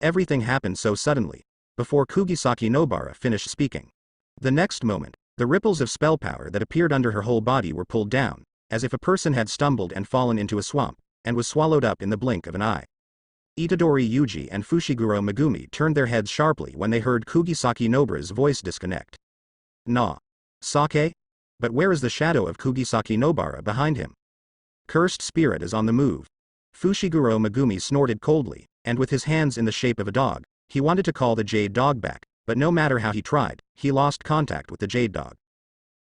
Everything happened so suddenly, before Kugisaki Nobara finished speaking. The next moment, the ripples of spell power that appeared under her whole body were pulled down, as if a person had stumbled and fallen into a swamp, and was swallowed up in the blink of an eye. Itadori Yuji and Fushiguro Megumi turned their heads sharply when they heard Kugisaki Nobara's voice disconnect. Nah. Sake? But where is the shadow of Kugisaki Nobara behind him? Cursed spirit is on the move. Fushiguro Megumi snorted coldly, and with his hands in the shape of a dog, he wanted to call the jade dog back, but no matter how he tried, he lost contact with the jade dog.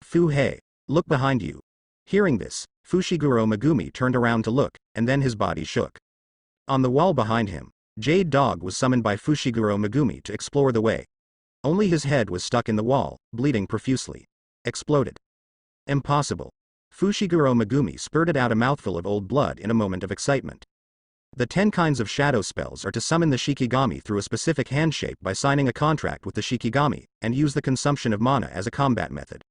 Fu-hei, look behind you. Hearing this, Fushiguro Megumi turned around to look, and then his body shook. On the wall behind him, Jade Dog was summoned by Fushiguro Megumi to explore the way. Only his head was stuck in the wall, bleeding profusely. Exploded. Impossible. Fushiguro Megumi spurted out a mouthful of old blood in a moment of excitement. The 10 kinds of shadow spells are to summon the Shikigami through a specific hand shape by signing a contract with the Shikigami, and use the consumption of mana as a combat method.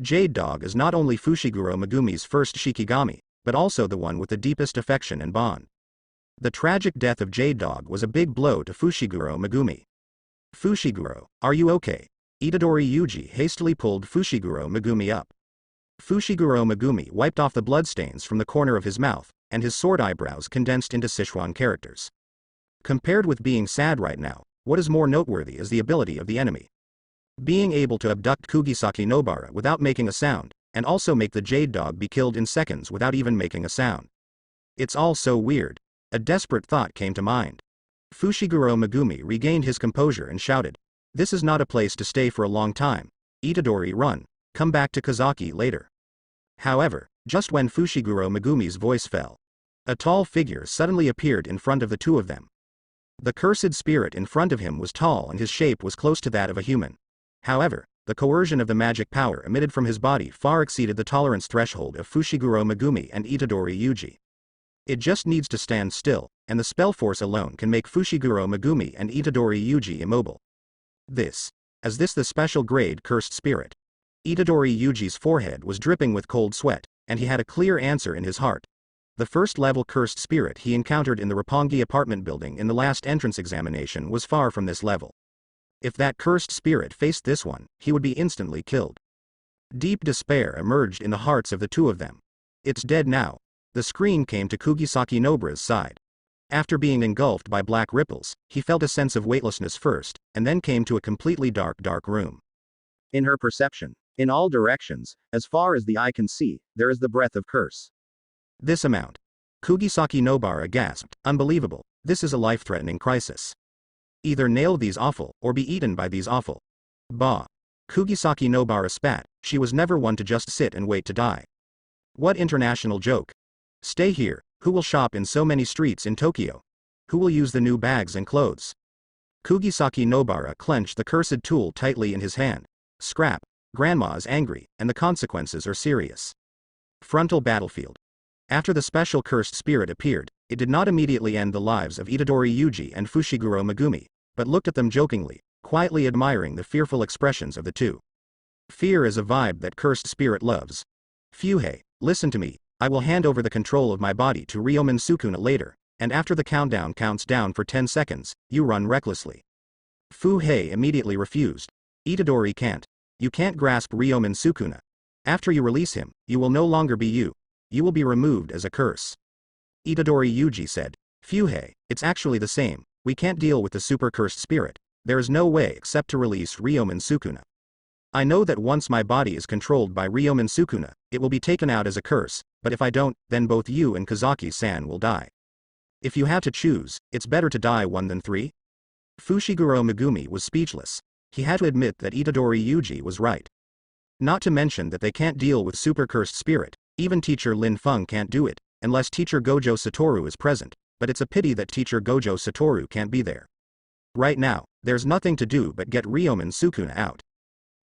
Jade Dog is not only Fushiguro Megumi's first Shikigami, but also the one with the deepest affection and bond. The tragic death of Jade Dog was a big blow to Fushiguro Megumi. Fushiguro, are you okay? Itadori Yuji hastily pulled Fushiguro Megumi up. Fushiguro Megumi wiped off the bloodstains from the corner of his mouth, and his sword eyebrows condensed into Sichuan characters. Compared with being sad right now, what is more noteworthy is the ability of the enemy. Being able to abduct Kugisaki Nobara without making a sound, and also make the Jade Dog be killed in seconds without even making a sound. It's all so weird. A desperate thought came to mind. Fushiguro Megumi regained his composure and shouted, "This is not a place to stay for a long time. Itadori, run. Come back to Kazaki later." However, just when Fushiguro Megumi's voice fell, a tall figure suddenly appeared in front of the two of them. The cursed spirit in front of him was tall and his shape was close to that of a human. However, the coercion of the magic power emitted from his body far exceeded the tolerance threshold of Fushiguro Megumi and Itadori Yuji. It just needs to stand still, and the spell force alone can make Fushiguro Megumi and Itadori Yuji immobile. This the special grade cursed spirit. Itadori Yuji's forehead was dripping with cold sweat, and he had a clear answer in his heart. The first level cursed spirit he encountered in the Roppongi apartment building in the last entrance examination was far from this level. If that cursed spirit faced this one, he would be instantly killed. Deep despair emerged in the hearts of the two of them. It's dead now. The scream came to Kugisaki Nobara's side. After being engulfed by black ripples, he felt a sense of weightlessness first, and then came to a completely dark room. In her perception, in all directions, as far as the eye can see, there is the breath of curse. This amount. Kugisaki Nobara gasped, unbelievable, this is a life-threatening crisis. Either nail these awful, or be eaten by these awful. Bah. Kugisaki Nobara spat, she was never one to just sit and wait to die. What international joke. Stay here, who will shop in so many streets in Tokyo? Who will use the new bags and clothes? Kugisaki Nobara clenched the cursed tool tightly in his hand. Scrap, grandma is angry, and the consequences are serious. Frontal battlefield. After the special cursed spirit appeared, it did not immediately end the lives of Itadori Yuji and Fushiguro Megumi, but looked at them jokingly, quietly admiring the fearful expressions of the two. Fear is a vibe that cursed spirit loves. Fuhei, listen to me. I will hand over the control of my body to Ryomen Sukuna later, and after the countdown counts down for 10 seconds, you run recklessly. Fu-hei immediately refused. Itadori can't. You can't grasp Ryomen Sukuna. After you release him, you will no longer be you. You will be removed as a curse. Itadori Yuji said, Fuhei, it's actually the same, we can't deal with the super cursed spirit, there is no way except to release Ryomen Sukuna. I know that once my body is controlled by Ryomen Sukuna, it will be taken out as a curse, but if I don't, then both you and Kazaki-san will die. If you had to choose, it's better to die 1 than 3? Fushiguro Megumi was speechless. He had to admit that Itadori Yuji was right. Not to mention that they can't deal with super cursed spirit, even teacher Lin Feng can't do it, unless teacher Gojo Satoru is present, but it's a pity that teacher Gojo Satoru can't be there. Right now, there's nothing to do but get Ryomen Sukuna out.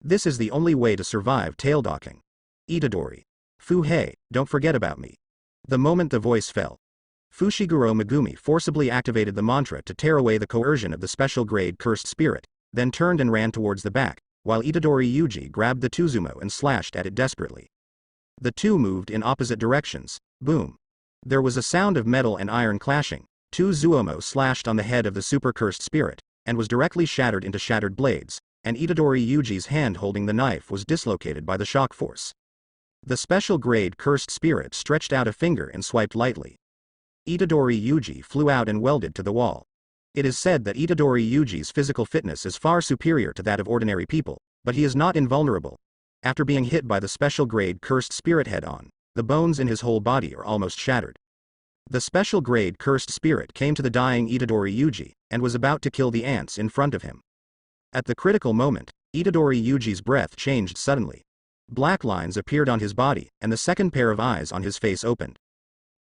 This is the only way to survive tail docking. Itadori. Fu-hei, don't forget about me. The moment the voice fell, Fushiguro Megumi forcibly activated the mantra to tear away the coercion of the special grade cursed spirit, then turned and ran towards the back, while Itadori Yuji grabbed the Tuzumo and slashed at it desperately. The two moved in opposite directions. Boom. There was a sound of metal and iron clashing, Two Zuomo slashed on the head of the super cursed spirit, and was directly shattered into shattered blades, and Itadori Yuji's hand holding the knife was dislocated by the shock force. The special grade cursed spirit stretched out a finger and swiped lightly. Itadori Yuji flew out and welded to the wall. It is said that Itadori Yuji's physical fitness is far superior to that of ordinary people, but he is not invulnerable. After being hit by the special grade cursed spirit head-on, the bones in his whole body are almost shattered. The special grade cursed spirit came to the dying Itadori Yuji, and was about to kill the ants in front of him. At the critical moment, Itadori Yuji's breath changed suddenly. Black lines appeared on his body, and the second pair of eyes on his face opened.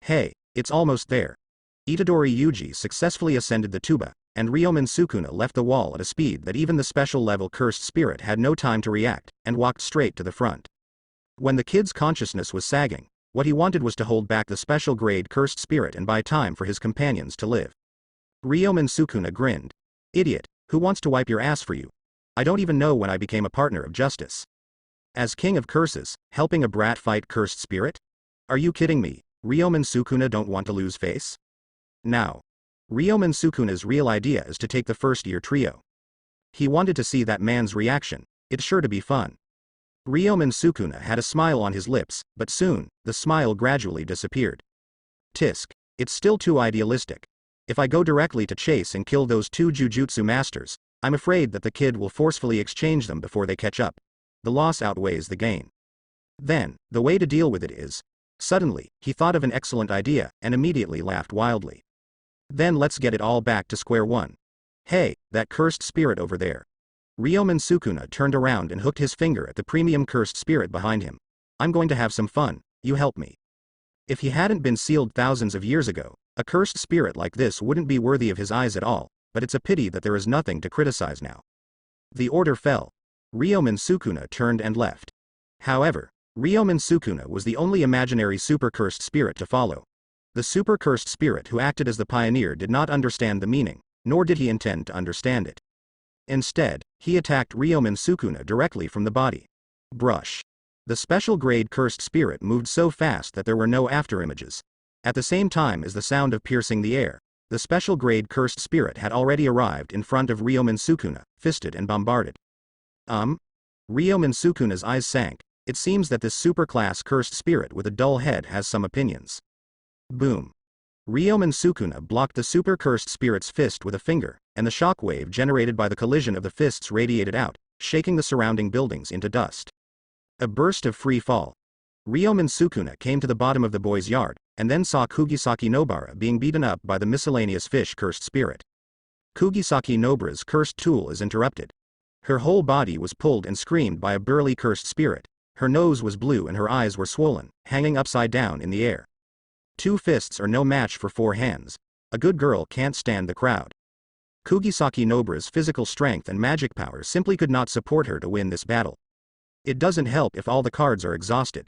Hey, it's almost there. Itadori Yuji successfully ascended the tuba, and Ryomen Sukuna left the wall at a speed that even the special level cursed spirit had no time to react, and walked straight to the front. When the kid's consciousness was sagging, what he wanted was to hold back the special grade cursed spirit and buy time for his companions to live. Ryomen Sukuna grinned. Idiot, who wants to wipe your ass for you? I don't even know when I became a partner of justice. As king of curses, helping a brat fight cursed spirit? Are you kidding me? Ryomen Sukuna don't want to lose face? Now. Ryomen Sukuna's real idea is to take the first year trio. He wanted to see that man's reaction. It's sure to be fun. Ryomen Sukuna had a smile on his lips, but soon, the smile gradually disappeared. Tisk. It's still too idealistic. If I go directly to chase and kill those two Jujutsu masters, I'm afraid that the kid will forcefully exchange them before they catch up. The loss outweighs the gain. Then, the way to deal with it is. Suddenly, he thought of an excellent idea, and immediately laughed wildly. Then let's get it all back to square one. Hey, that cursed spirit over there. Ryomen Sukuna turned around and hooked his finger at the premium cursed spirit behind him. I'm going to have some fun, you help me. If he hadn't been sealed thousands of years ago, a cursed spirit like this wouldn't be worthy of his eyes at all, but it's a pity that there is nothing to criticize now. The order fell. Ryomen Sukuna turned and left. However, Ryomen Sukuna was the only imaginary super cursed spirit to follow. The super cursed spirit who acted as the pioneer did not understand the meaning, nor did he intend to understand it. Instead, he attacked Ryomen Sukuna directly from the body. Brush. The special grade cursed spirit moved so fast that there were no afterimages. At the same time as the sound of piercing the air, the special grade cursed spirit had already arrived in front of Ryomen Sukuna, fisted and bombarded. Ryomen Sukuna's eyes sank. It seems that this superclass cursed spirit with a dull head has some opinions. Boom. Ryomen Sukuna blocked the super cursed spirit's fist with a finger, and the shockwave generated by the collision of the fists radiated out, shaking the surrounding buildings into dust. A burst of free fall. Ryomen Sukuna came to the bottom of the boy's yard, and then saw Kugisaki Nobara being beaten up by the miscellaneous fish cursed spirit. Kugisaki Nobara's cursed tool is interrupted. Her whole body was pulled and screamed by a burly cursed spirit. Her nose was blue and her eyes were swollen, hanging upside down in the air. 2 fists are no match for 4 hands. A good girl can't stand the crowd. Kugisaki Nobara's physical strength and magic power simply could not support her to win this battle. It doesn't help if all the cards are exhausted.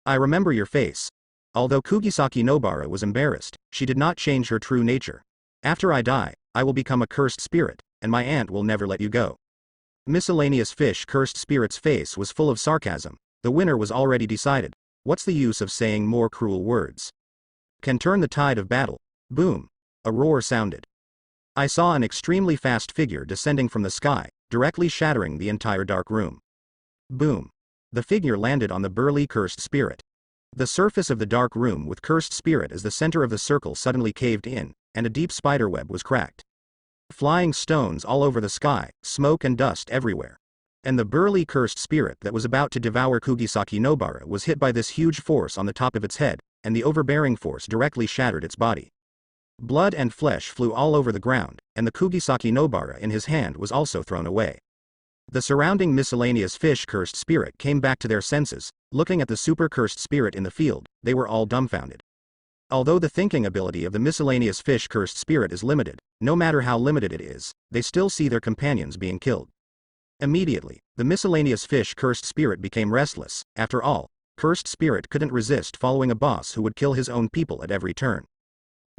I remember your face. Although Kugisaki Nobara was embarrassed, she did not change her true nature. After I die, I will become a cursed spirit, and my aunt will never let you go. Miscellaneous fish cursed spirit's face was full of sarcasm. The winner was already decided. What's the use of saying more cruel words? Can turn the tide of battle. Boom. A roar sounded. I saw an extremely fast figure descending from the sky, directly shattering the entire dark room. Boom. The figure landed on the burly cursed spirit. The surface of the dark room with cursed spirit as the center of the circle suddenly caved in, and a deep spiderweb was cracked. Flying stones all over the sky, smoke and dust everywhere. And the burly cursed spirit that was about to devour Kugisaki Nobara was hit by this huge force on the top of its head, and the overbearing force directly shattered its body. Blood and flesh flew all over the ground, and the Kugisaki Nobara in his hand was also thrown away. The surrounding miscellaneous fish cursed spirit came back to their senses. Looking at the super cursed spirit in the field, they were all dumbfounded. Although the thinking ability of the miscellaneous fish cursed spirit is limited, no matter how limited it is, they still see their companions being killed. Immediately, the miscellaneous fish cursed spirit became restless. After all, cursed spirit couldn't resist following a boss who would kill his own people at every turn.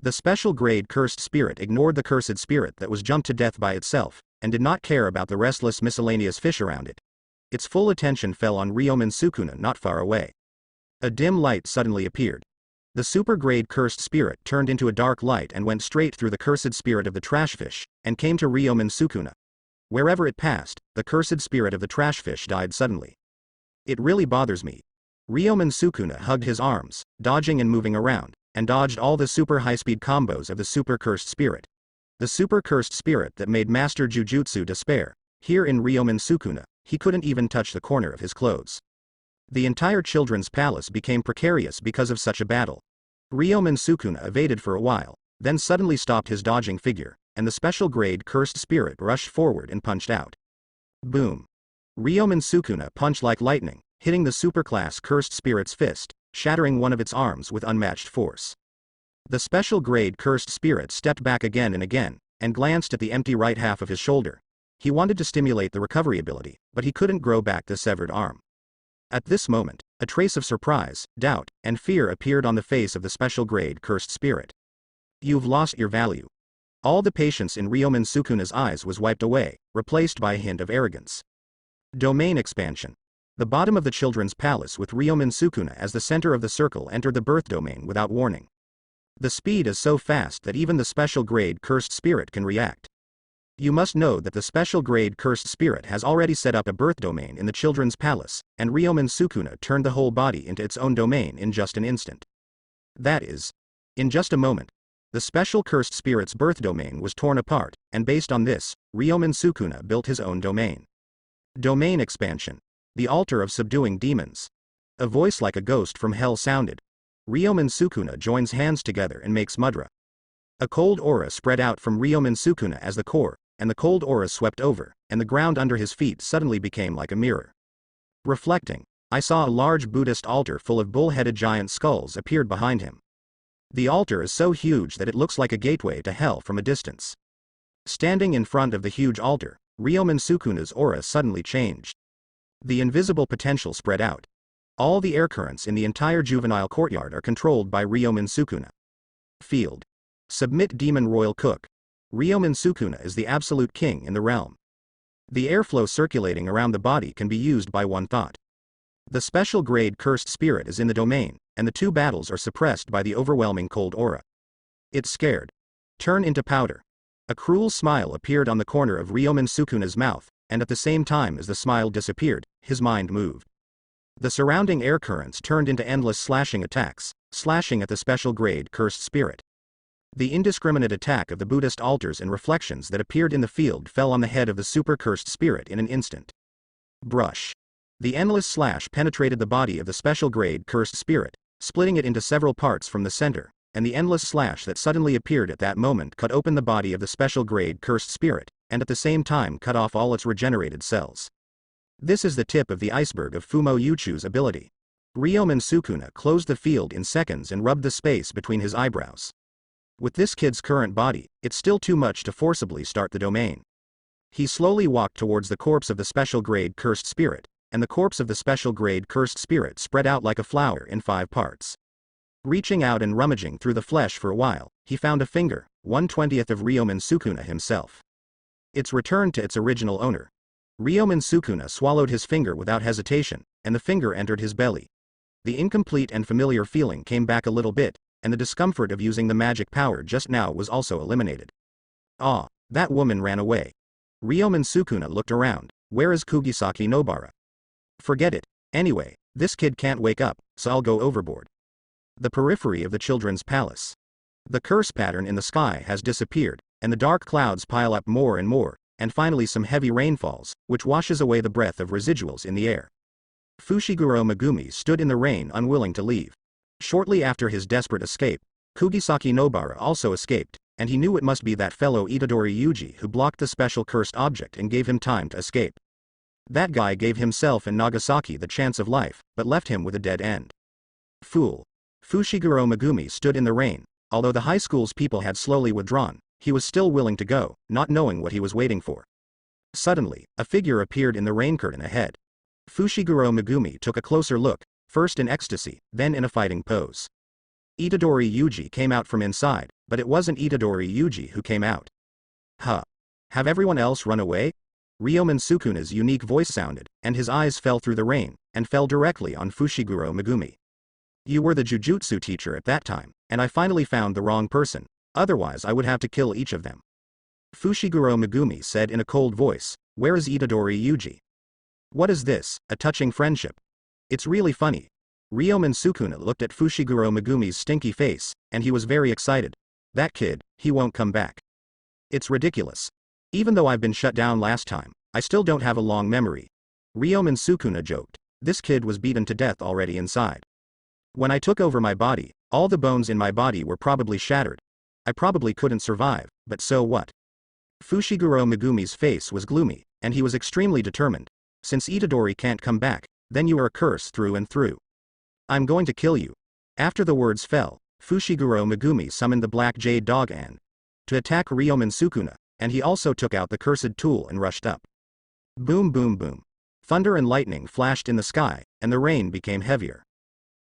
The special grade cursed spirit ignored the cursed spirit that was jumped to death by itself, and did not care about the restless miscellaneous fish around it. Its full attention fell on Ryomen Sukuna not far away. A dim light suddenly appeared. The super-grade cursed spirit turned into a dark light and went straight through the cursed spirit of the trashfish, and came to Ryomen Sukuna. Wherever it passed, the cursed spirit of the trashfish died suddenly. It really bothers me. Ryomen Sukuna hugged his arms, dodging and moving around, and dodged all the super high-speed combos of the super cursed spirit. The super cursed spirit that made Master Jujutsu despair. Here in Ryomen Sukuna, he couldn't even touch the corner of his clothes. The entire children's palace became precarious because of such a battle. Ryomen Sukuna evaded for a while, then suddenly stopped his dodging figure, and the special grade cursed spirit rushed forward and punched out. Boom. Ryomen Sukuna punched like lightning, hitting the superclass cursed spirit's fist, shattering one of its arms with unmatched force. The special grade cursed spirit stepped back again and glanced at the empty right half of his shoulder. He wanted to stimulate the recovery ability, but he couldn't grow back the severed arm. At this moment, a trace of surprise, doubt, and fear appeared on the face of the special grade cursed spirit. You've lost your value. All the patience in Ryomen Sukuna's eyes was wiped away, replaced by a hint of arrogance. Domain expansion. The bottom of the children's palace with Ryomen Sukuna as the center of the circle entered the birth domain without warning. The speed is so fast that even the special grade cursed spirit can react. You must know that the special grade cursed spirit has already set up a birth domain in the children's palace, and Ryomen Sukuna turned the whole body into its own domain in just an instant. That is, in just a moment. The special cursed spirit's birth domain was torn apart, and based on this, Ryomen Sukuna built his own domain. Domain expansion. The altar of subduing demons. A voice like a ghost from hell sounded. Ryomen Sukuna joins hands together and makes mudra. A cold aura spread out from Ryomen Sukuna as the core, and the cold aura swept over, and the ground under his feet suddenly became like a mirror. Reflecting, I saw a large Buddhist altar full of bull-headed giant skulls appeared behind him. The altar is so huge that it looks like a gateway to hell from a distance. Standing in front of the huge altar, Ryomen Sukuna's aura suddenly changed. The invisible potential spread out. All the air currents in the entire juvenile courtyard are controlled by Ryomen Sukuna. Field. Submit Demon Royal Cook. Ryomen Sukuna is the absolute king in the realm. The airflow circulating around the body can be used by one thought. The special grade cursed spirit is in the domain, and the two battles are suppressed by the overwhelming cold aura. It's scared. Turn into powder. A cruel smile appeared on the corner of Ryomen Sukuna's mouth, and at the same time as the smile disappeared, his mind moved. The surrounding air currents turned into endless slashing attacks, slashing at the special grade cursed spirit. The indiscriminate attack of the Buddhist altars and reflections that appeared in the field fell on the head of the super cursed spirit in an instant. Brush. The endless slash penetrated the body of the special grade cursed spirit, splitting it into several parts from the center, and the endless slash that suddenly appeared at that moment cut open the body of the special grade cursed spirit, and at the same time cut off all its regenerated cells. This is the tip of the iceberg of Fumo Yuchu's ability. Ryomen Sukuna closed the field in seconds and rubbed the space between his eyebrows. With this kid's current body, it's still too much to forcibly start the domain. He slowly walked towards the corpse of the special grade cursed spirit, and the corpse of the special grade cursed spirit spread out like a flower in 5 parts. Reaching out and rummaging through the flesh for a while, he found a finger, 1/20th of Ryomen Sukuna himself. It's returned to its original owner. Ryomen Sukuna swallowed his finger without hesitation, and the finger entered his belly. The incomplete and familiar feeling came back a little bit, and the discomfort of using the magic power just now was also eliminated. Ah, that woman ran away. Ryomen Sukuna looked around. Where is Kugisaki Nobara? Forget it. Anyway, this kid can't wake up, so I'll go overboard. The periphery of the children's palace. The curse pattern in the sky has disappeared, and the dark clouds pile up more and more, and finally some heavy rain falls, which washes away the breath of residuals in the air. Fushiguro Megumi stood in the rain unwilling to leave. Shortly after his desperate escape, Kugisaki Nobara also escaped, and he knew it must be that fellow Itadori Yuji who blocked the special cursed object and gave him time to escape. That guy gave himself and Nagasaki the chance of life, but left him with a dead end. Fool. Fushiguro Megumi stood in the rain. Although the high school's people had slowly withdrawn, he was still willing to go, not knowing what he was waiting for. Suddenly, a figure appeared in the rain curtain ahead. Fushiguro Megumi took a closer look, first in ecstasy, then in a fighting pose. Itadori Yuji came out from inside, but it wasn't Itadori Yuji who came out. Huh. Have everyone else run away? Ryomen Sukuna's unique voice sounded, and his eyes fell through the rain, and fell directly on Fushiguro Megumi. You were the Jujutsu teacher at that time, and I finally found the wrong person. Otherwise I would have to kill each of them. Fushiguro Megumi said in a cold voice, "Where is Itadori Yuji? What is this, a touching friendship? It's really funny." Ryomen Sukuna looked at Fushiguro Megumi's stinky face, and he was very excited. That kid, he won't come back. It's ridiculous. Even though I've been shut down last time, I still don't have a long memory. Ryomen Sukuna joked. This kid was beaten to death already inside. When I took over my body, all the bones in my body were probably shattered. I probably couldn't survive, but so what? Fushiguro Megumi's face was gloomy, and he was extremely determined. Since Itadori can't come back, then you are a curse through and through. I'm going to kill you. After the words fell, Fushiguro Megumi summoned the black jade dog to attack Ryomen Sukuna, and he also took out the cursed tool and rushed up. Boom boom boom. Thunder and lightning flashed in the sky, and the rain became heavier.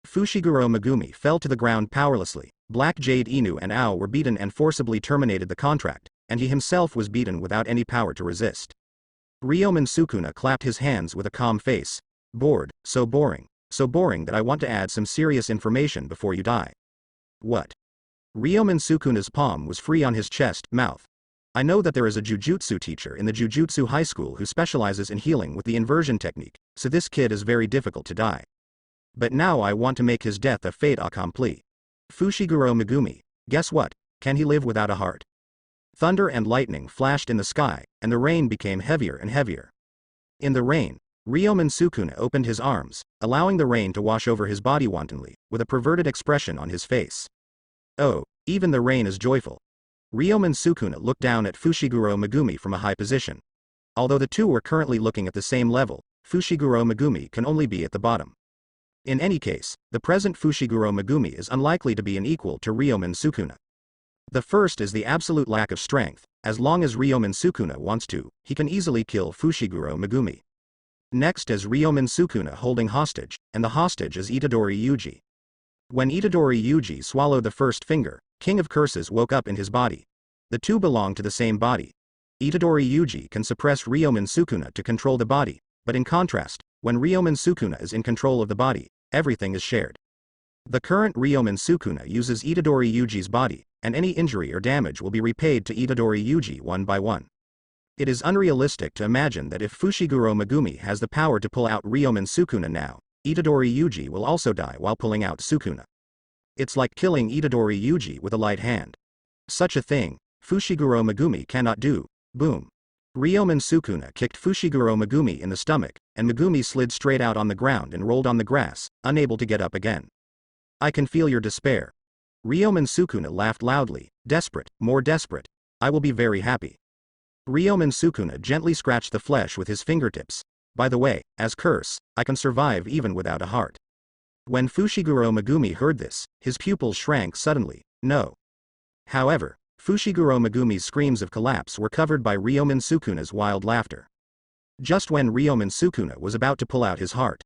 Fushiguro Megumi fell to the ground powerlessly. Black Jade Inu and Ao were beaten and forcibly terminated the contract, and he himself was beaten without any power to resist. Ryomen Sukuna clapped his hands with a calm face. Bored, so boring that I want to add some serious information before you die. What? Ryomen Sukuna's palm was free on his chest, mouth. I know that there is a Jujutsu teacher in the Jujutsu high school who specializes in healing with the inversion technique, so this kid is very difficult to die. But now I want to make his death a fait accompli. Fushiguro Megumi, guess what? Can he live without a heart? Thunder and lightning flashed in the sky, and the rain became heavier and heavier. In the rain, Ryomen Sukuna opened his arms, allowing the rain to wash over his body wantonly, with a perverted expression on his face. Oh, even the rain is joyful. Ryomen Sukuna looked down at Fushiguro Megumi from a high position. Although the two were currently looking at the same level, Fushiguro Megumi can only be at the bottom. In any case, the present Fushiguro Megumi is unlikely to be an equal to Ryomen Sukuna. The first is the absolute lack of strength. As long as Ryomen Sukuna wants to, he can easily kill Fushiguro Megumi. Next is Ryomen Sukuna holding hostage, and the hostage is Itadori Yuji. When Itadori Yuji swallowed the first finger, King of Curses woke up in his body. The two belong to the same body. Itadori Yuji can suppress Ryomen Sukuna to control the body, but in contrast, when Ryomen Sukuna is in control of the body, everything is shared. The current Ryomen Sukuna uses Itadori Yuji's body, and any injury or damage will be repaid to Itadori Yuji one by one. It is unrealistic to imagine that if Fushiguro Megumi has the power to pull out Ryomen Sukuna now, Itadori Yuji will also die while pulling out Sukuna. It's like killing Itadori Yuji with a light hand. Such a thing, Fushiguro Megumi cannot do. Boom. Ryomen Sukuna kicked Fushiguro Megumi in the stomach, and Megumi slid straight out on the ground and rolled on the grass, unable to get up again. I can feel your despair. Ryomen Sukuna laughed loudly, desperate, more desperate. I will be very happy. Ryomen Sukuna gently scratched the flesh with his fingertips. By the way, as curse, I can survive even without a heart. When Fushiguro Megumi heard this, his pupils shrank suddenly. No. However, Fushiguro Megumi's screams of collapse were covered by Ryomen Sukuna's wild laughter. Just when Ryomen Sukuna was about to pull out his heart.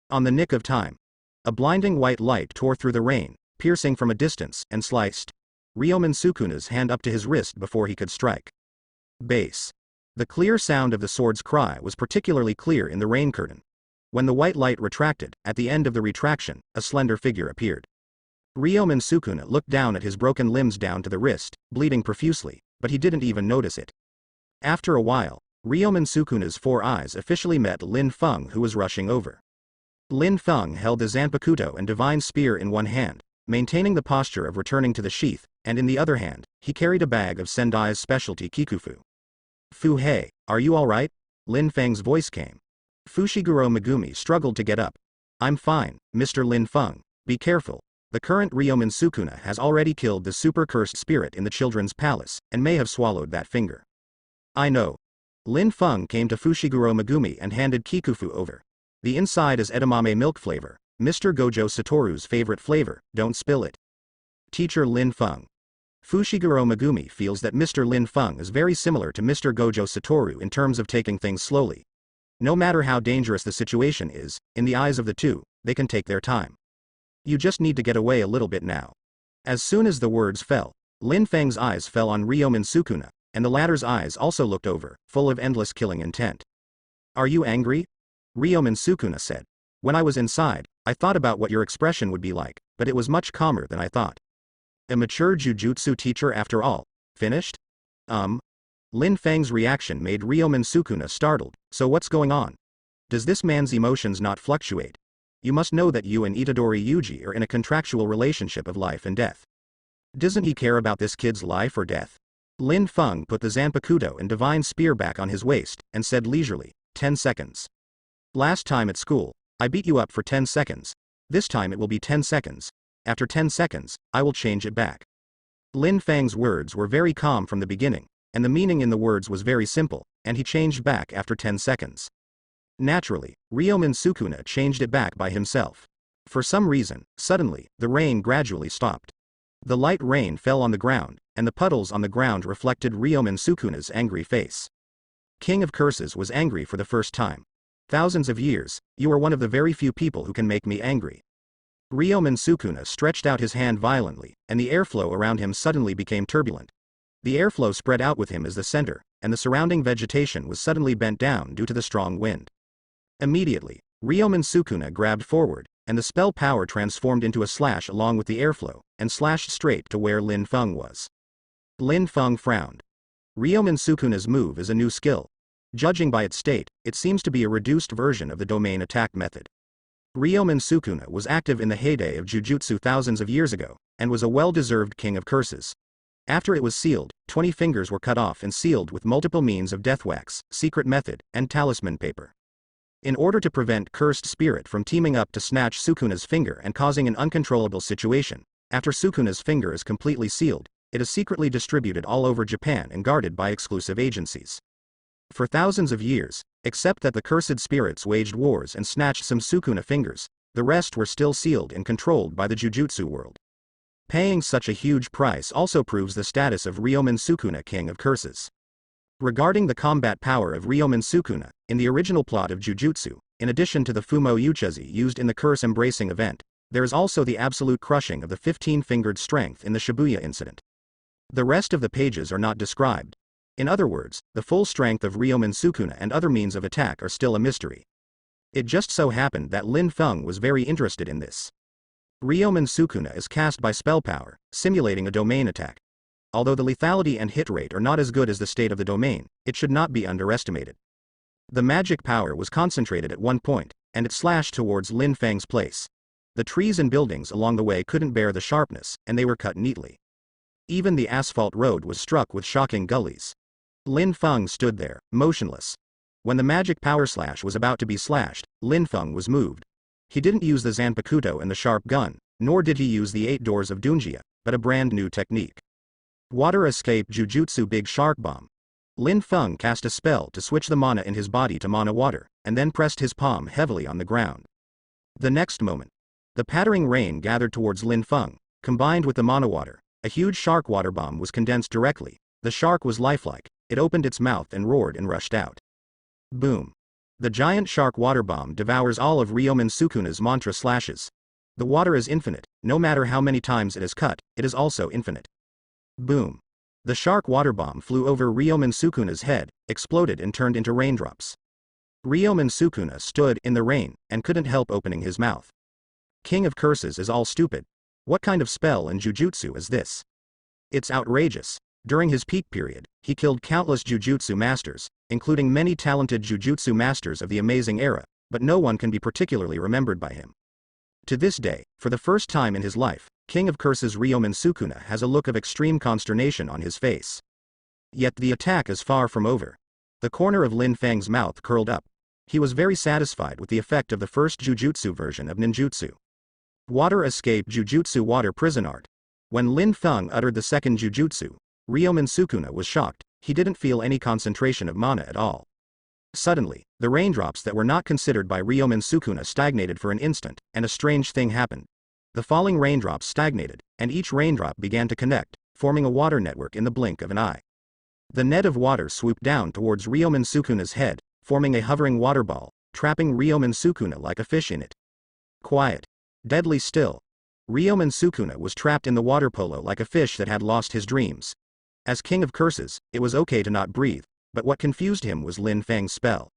On the nick of time. A blinding white light tore through the rain, piercing from a distance, and sliced Ryomen Sukuna's hand up to his wrist before he could strike. Base. The clear sound of the sword's cry was particularly clear in the rain curtain. When the white light retracted, at the end of the retraction, a slender figure appeared. Ryomen Sukuna looked down at his broken limbs down to the wrist, bleeding profusely, but he didn't even notice it. After a while, Ryomen Sukuna's four eyes officially met Lin Feng, who was rushing over. Lin Feng held the Zanpakuto and Divine Spear in one hand, maintaining the posture of returning to the sheath, and in the other hand, he carried a bag of Sendai's specialty kikufu. Fu Hei, are you alright? Lin Feng's voice came. Fushiguro Megumi struggled to get up. I'm fine, Mr. Lin Feng. Be careful. The current Ryomen Sukuna has already killed the super cursed spirit in the children's palace, and may have swallowed that finger. I know. Lin Feng came to Fushiguro Megumi and handed kikufu over. The inside is edamame milk flavor, Mr. Gojo Satoru's favorite flavor, don't spill it. Teacher Lin Feng. Fushiguro Megumi feels that Mr. Lin Feng is very similar to Mr. Gojo Satoru in terms of taking things slowly. No matter how dangerous the situation is, in the eyes of the two, they can take their time. You just need to get away a little bit now. As soon as the words fell, Lin Feng's eyes fell on Ryomen Sukuna, and the latter's eyes also looked over, full of endless killing intent. Are you angry? Ryomen Sukuna said. When I was inside, I thought about what your expression would be like, but it was much calmer than I thought. A mature jujutsu teacher after all. Finished? Lin Fang's reaction made Ryomen Sukuna startled. So what's going on? Does this man's emotions not fluctuate? You must know that you and Itadori Yuji are in a contractual relationship of life and death. Doesn't he care about this kid's life or death? Lin Feng put the Zanpakuto and divine spear back on his waist, and said leisurely, 10 seconds. Last time at school, I beat you up for 10 seconds. This time it will be 10 seconds. After 10 seconds, I will change it back. Lin Fang's words were very calm from the beginning, and the meaning in the words was very simple, and he changed back after 10 seconds. Naturally, Ryomen Sukuna changed it back by himself. For some reason, suddenly, the rain gradually stopped. The light rain fell on the ground, and the puddles on the ground reflected Ryomen Sukuna's angry face. King of Curses was angry for the first time. Thousands of years, you are one of the very few people who can make me angry. Ryomen Sukuna stretched out his hand violently, and the airflow around him suddenly became turbulent. The airflow spread out with him as the center, and the surrounding vegetation was suddenly bent down due to the strong wind. Immediately, Ryomen Sukuna grabbed forward, and the spell power transformed into a slash along with the airflow, and slashed straight to where Lin Feng was. Lin Feng frowned. Ryomen Sukuna's move is a new skill. Judging by its state, it seems to be a reduced version of the domain attack method. Ryomen Sukuna was active in the heyday of Jujutsu thousands of years ago, and was a well-deserved king of curses. After it was sealed, 20 fingers were cut off and sealed with multiple means of death wax, secret method, and talisman paper. In order to prevent cursed spirit from teaming up to snatch Sukuna's finger and causing an uncontrollable situation, after Sukuna's finger is completely sealed, it is secretly distributed all over Japan and guarded by exclusive agencies. For thousands of years, except that the cursed spirits waged wars and snatched some Sukuna fingers, the rest were still sealed and controlled by the Jujutsu world. Paying such a huge price also proves the status of Ryomen Sukuna, King of Curses. Regarding the combat power of Ryomen Sukuna, in the original plot of Jujutsu, in addition to the Fumo Uchezi used in the curse embracing event, there is also the absolute crushing of the 15-fingered strength in the Shibuya incident. The rest of the pages are not described. In other words, the full strength of Ryomen Sukuna and other means of attack are still a mystery. It just so happened that Lin Feng was very interested in this. Ryomen Sukuna is cast by spell power, simulating a domain attack. Although the lethality and hit rate are not as good as the state of the domain, it should not be underestimated. The magic power was concentrated at one point, and it slashed towards Lin Feng's place. The trees and buildings along the way couldn't bear the sharpness, and they were cut neatly. Even the asphalt road was struck with shocking gullies. Lin Feng stood there, motionless. When the magic power slash was about to be slashed, Lin Feng was moved. He didn't use the Zanpakuto and the sharp gun, nor did he use the 8 doors of Dunjia, but a brand new technique. Water Escape Jujutsu Big Shark Bomb. Lin Feng cast a spell to switch the mana in his body to mana water, and then pressed his palm heavily on the ground. The next moment, the pattering rain gathered towards Lin Feng, combined with the mana water. A huge shark water bomb was condensed directly. The shark was lifelike. It opened its mouth and roared and rushed out. Boom. The giant shark water bomb devours all of Ryomen Sukuna's mantra slashes. The water is infinite. No matter how many times it is cut, it is also infinite. Boom. The shark water bomb flew over Ryomen Sukuna's head, exploded and turned into raindrops. Ryomen Sukuna stood in the rain and couldn't help opening his mouth. King of Curses is all stupid. What kind of spell and jujutsu is this? It's outrageous. During his peak period, he killed countless jujutsu masters, including many talented jujutsu masters of the amazing era, but no one can be particularly remembered by him. To this day, for the first time in his life, King of Curses Ryomen Sukuna has a look of extreme consternation on his face. Yet the attack is far from over. The corner of Lin Feng's mouth curled up. He was very satisfied with the effect of the first jujutsu version of ninjutsu. Water Escape Jujutsu Water Prison Art. When Lin Feng uttered the second jujutsu, Ryomen Sukuna was shocked. He didn't feel any concentration of mana at all. Suddenly, the raindrops that were not considered by Ryomen Sukuna stagnated for an instant, and a strange thing happened. The falling raindrops stagnated, and each raindrop began to connect, forming a water network in the blink of an eye. The net of water swooped down towards Ryomen Sukuna's head, forming a hovering water ball, trapping Ryomen Sukuna like a fish in it. Quiet. Deadly still. Ryomen Sukuna was trapped in the water polo like a fish that had lost his dreams. As King of Curses, it was okay to not breathe, but what confused him was Lin Feng's spell.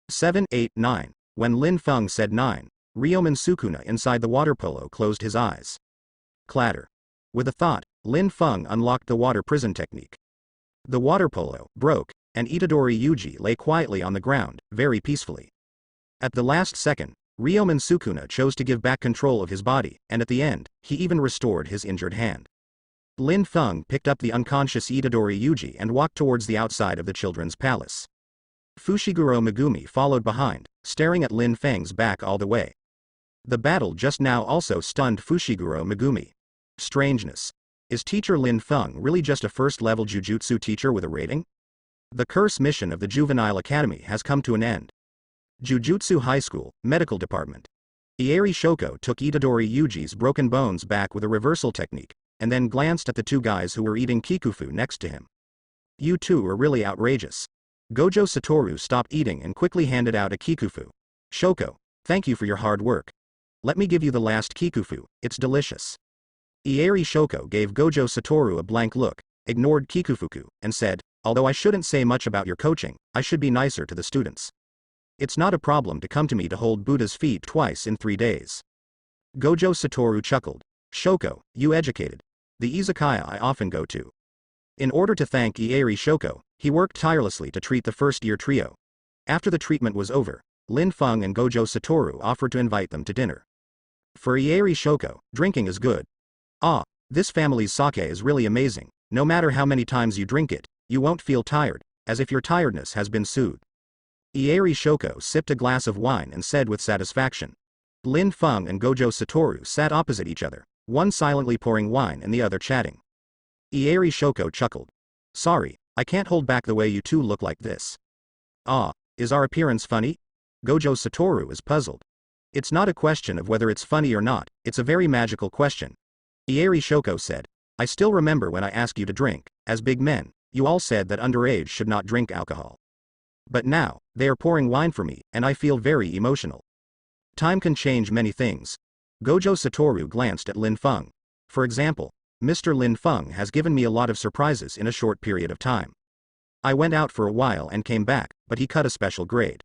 7, 8, 9. When Lin Feng said 9, Ryomen Sukuna inside the water polo closed his eyes. Clatter. With a thought, Lin Feng unlocked the water prison technique. The water polo broke, and Itadori Yuji lay quietly on the ground, very peacefully. At the last second, Ryomen Sukuna chose to give back control of his body, and at the end, he even restored his injured hand. Lin Feng picked up the unconscious Itadori Yuji and walked towards the outside of the children's palace. Fushiguro Megumi followed behind, staring at Lin Feng's back all the way. The battle just now also stunned Fushiguro Megumi. Strangeness. Is teacher Lin Feng really just a first-level Jujutsu teacher with a rating? The curse mission of the Juvenile Academy has come to an end. Jujutsu High School, Medical Department. Ieri Shoko took Itadori Yuji's broken bones back with a reversal technique, and then glanced at the two guys who were eating kikufu next to him. You two are really outrageous. Gojo Satoru stopped eating and quickly handed out a kikufu. Shoko, thank you for your hard work. Let me give you the last kikufu, it's delicious. Ieri Shoko gave Gojo Satoru a blank look, ignored kikufuku, and said, although I shouldn't say much about your coaching, I should be nicer to the students. It's not a problem to come to me to hold Buddha's feet twice in 3 days. Gojo Satoru chuckled. Shoko, you educated. The izakaya I often go to. In order to thank Ieri Shoko, he worked tirelessly to treat the first-year trio. After the treatment was over, Lin Feng and Gojo Satoru offered to invite them to dinner. For Ieri Shoko, drinking is good. Ah, this family's sake is really amazing. No matter how many times you drink it, you won't feel tired, as if your tiredness has been soothed. Ieri Shoko sipped a glass of wine and said with satisfaction. Lin Feng and Gojo Satoru sat opposite each other, one silently pouring wine and the other chatting. Ieri Shoko chuckled. Sorry, I can't hold back the way you two look like this. Ah, is our appearance funny? Gojo Satoru is puzzled. It's not a question of whether it's funny or not, it's a very magical question. Ieri Shoko said. I still remember when I asked you to drink, as big men, you all said that underage should not drink alcohol. But now, they are pouring wine for me, and I feel very emotional. Time can change many things. Gojo Satoru glanced at Lin Feng. For example, Mr. Lin Feng has given me a lot of surprises in a short period of time. I went out for a while and came back, but he cut a special grade.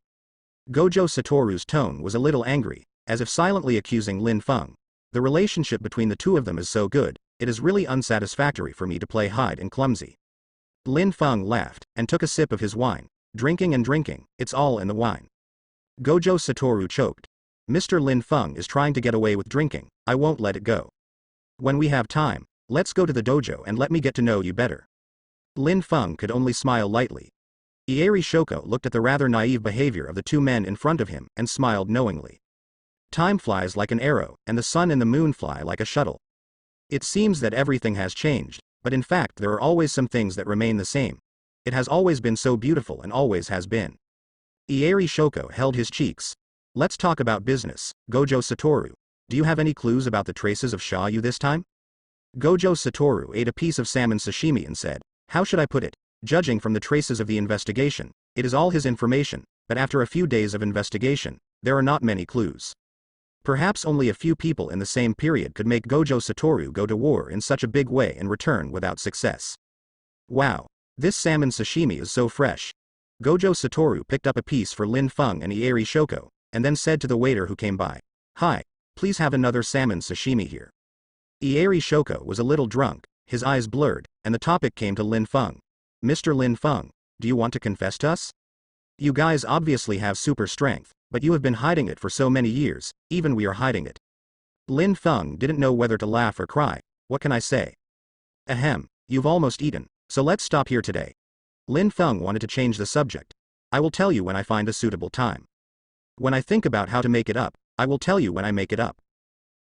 Gojo Satoru's tone was a little angry, as if silently accusing Lin Feng. The relationship between the two of them is so good, it is really unsatisfactory for me to play hide and clumsy. Lin Feng laughed, and took a sip of his wine. Drinking and drinking, it's all in the wine. Gojo Satoru choked. Mr. Lin Feng is trying to get away with drinking, I won't let it go. When we have time, let's go to the dojo and let me get to know you better. Lin Feng could only smile lightly. Ieri Shoko looked at the rather naive behavior of the two men in front of him and smiled knowingly. Time flies like an arrow, and the sun and the moon fly like a shuttle. It seems that everything has changed, but in fact there are always some things that remain the same. It has always been so beautiful and always has been. Ieri Shoko held his cheeks. Let's talk about business, Gojo Satoru. Do you have any clues about the traces of Shayu this time? Gojo Satoru ate a piece of salmon sashimi and said, how should I put it? Judging from the traces of the investigation, it is all his information, but after a few days of investigation, there are not many clues. Perhaps only a few people in the same period could make Gojo Satoru go to war in such a big way and return without success. Wow, this salmon sashimi is so fresh. Gojo Satoru picked up a piece for Lin Feng and Ieri Shoko, and then said to the waiter who came by, hi, please have another salmon sashimi here. Ieri Shoko was a little drunk, his eyes blurred, and the topic came to Lin Feng. Mr. Lin Feng, do you want to confess to us? You guys obviously have super strength, but you have been hiding it for so many years, even we are hiding it. Lin Feng didn't know whether to laugh or cry. What can I say? Ahem, you've almost eaten, so let's stop here today. Lin Feng wanted to change the subject. I will tell you when I find a suitable time. When I think about how to make it up, I will tell you when I make it up.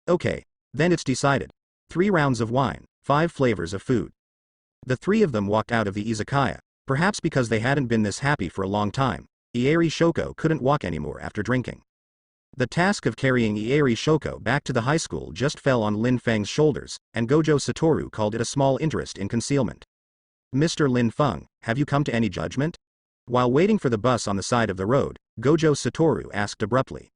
Okay, then it's decided. 3 rounds of wine, 5 flavors of food. The 3 of them walked out of the izakaya, perhaps because they hadn't been this happy for a long time. Ieri Shoko couldn't walk anymore after drinking. The task of carrying Ieri Shoko back to the high school just fell on Lin Feng's shoulders, and Gojo Satoru called it a small interest in concealment. Mr. Lin Feng, have you come to any judgment? While waiting for the bus on the side of the road, Gojo Satoru asked abruptly.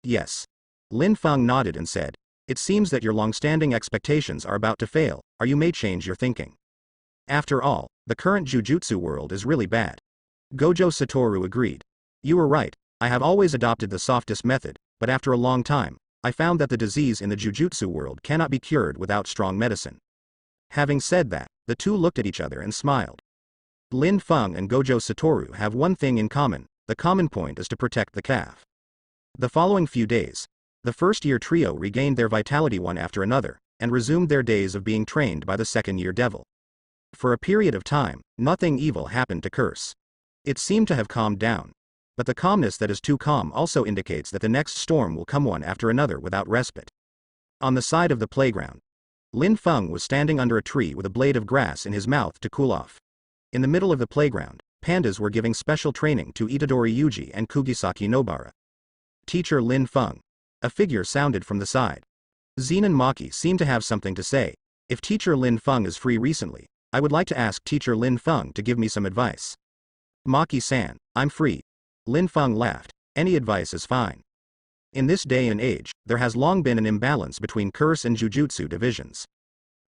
Yes. Lin Feng nodded and said, it seems that your long-standing expectations are about to fail, or you may change your thinking. After all, the current Jujutsu world is really bad. Gojo Satoru agreed. You were right, I have always adopted the softest method, but after a long time, I found that the disease in the Jujutsu world cannot be cured without strong medicine. Having said that, the two looked at each other and smiled. Lin Feng and Gojo Satoru have one thing in common, the common point is to protect the calf. The following few days, the first-year trio regained their vitality one after another, and resumed their days of being trained by the second-year devil. For a period of time, nothing evil happened to Curse. It seemed to have calmed down. But the calmness that is too calm also indicates that the next storm will come one after another without respite. On the side of the playground, Lin Feng was standing under a tree with a blade of grass in his mouth to cool off. In the middle of the playground, pandas were giving special training to Itadori Yuji and Kugisaki Nobara. Teacher Lin Feng. A figure sounded from the side. Zen and Maki seemed to have something to say. If Teacher Lin Feng is free recently, I would like to ask Teacher Lin Feng to give me some advice. Maki-san, I'm free. Lin Feng laughed. Any advice is fine. In this day and age, there has long been an imbalance between Curse and Jujutsu divisions.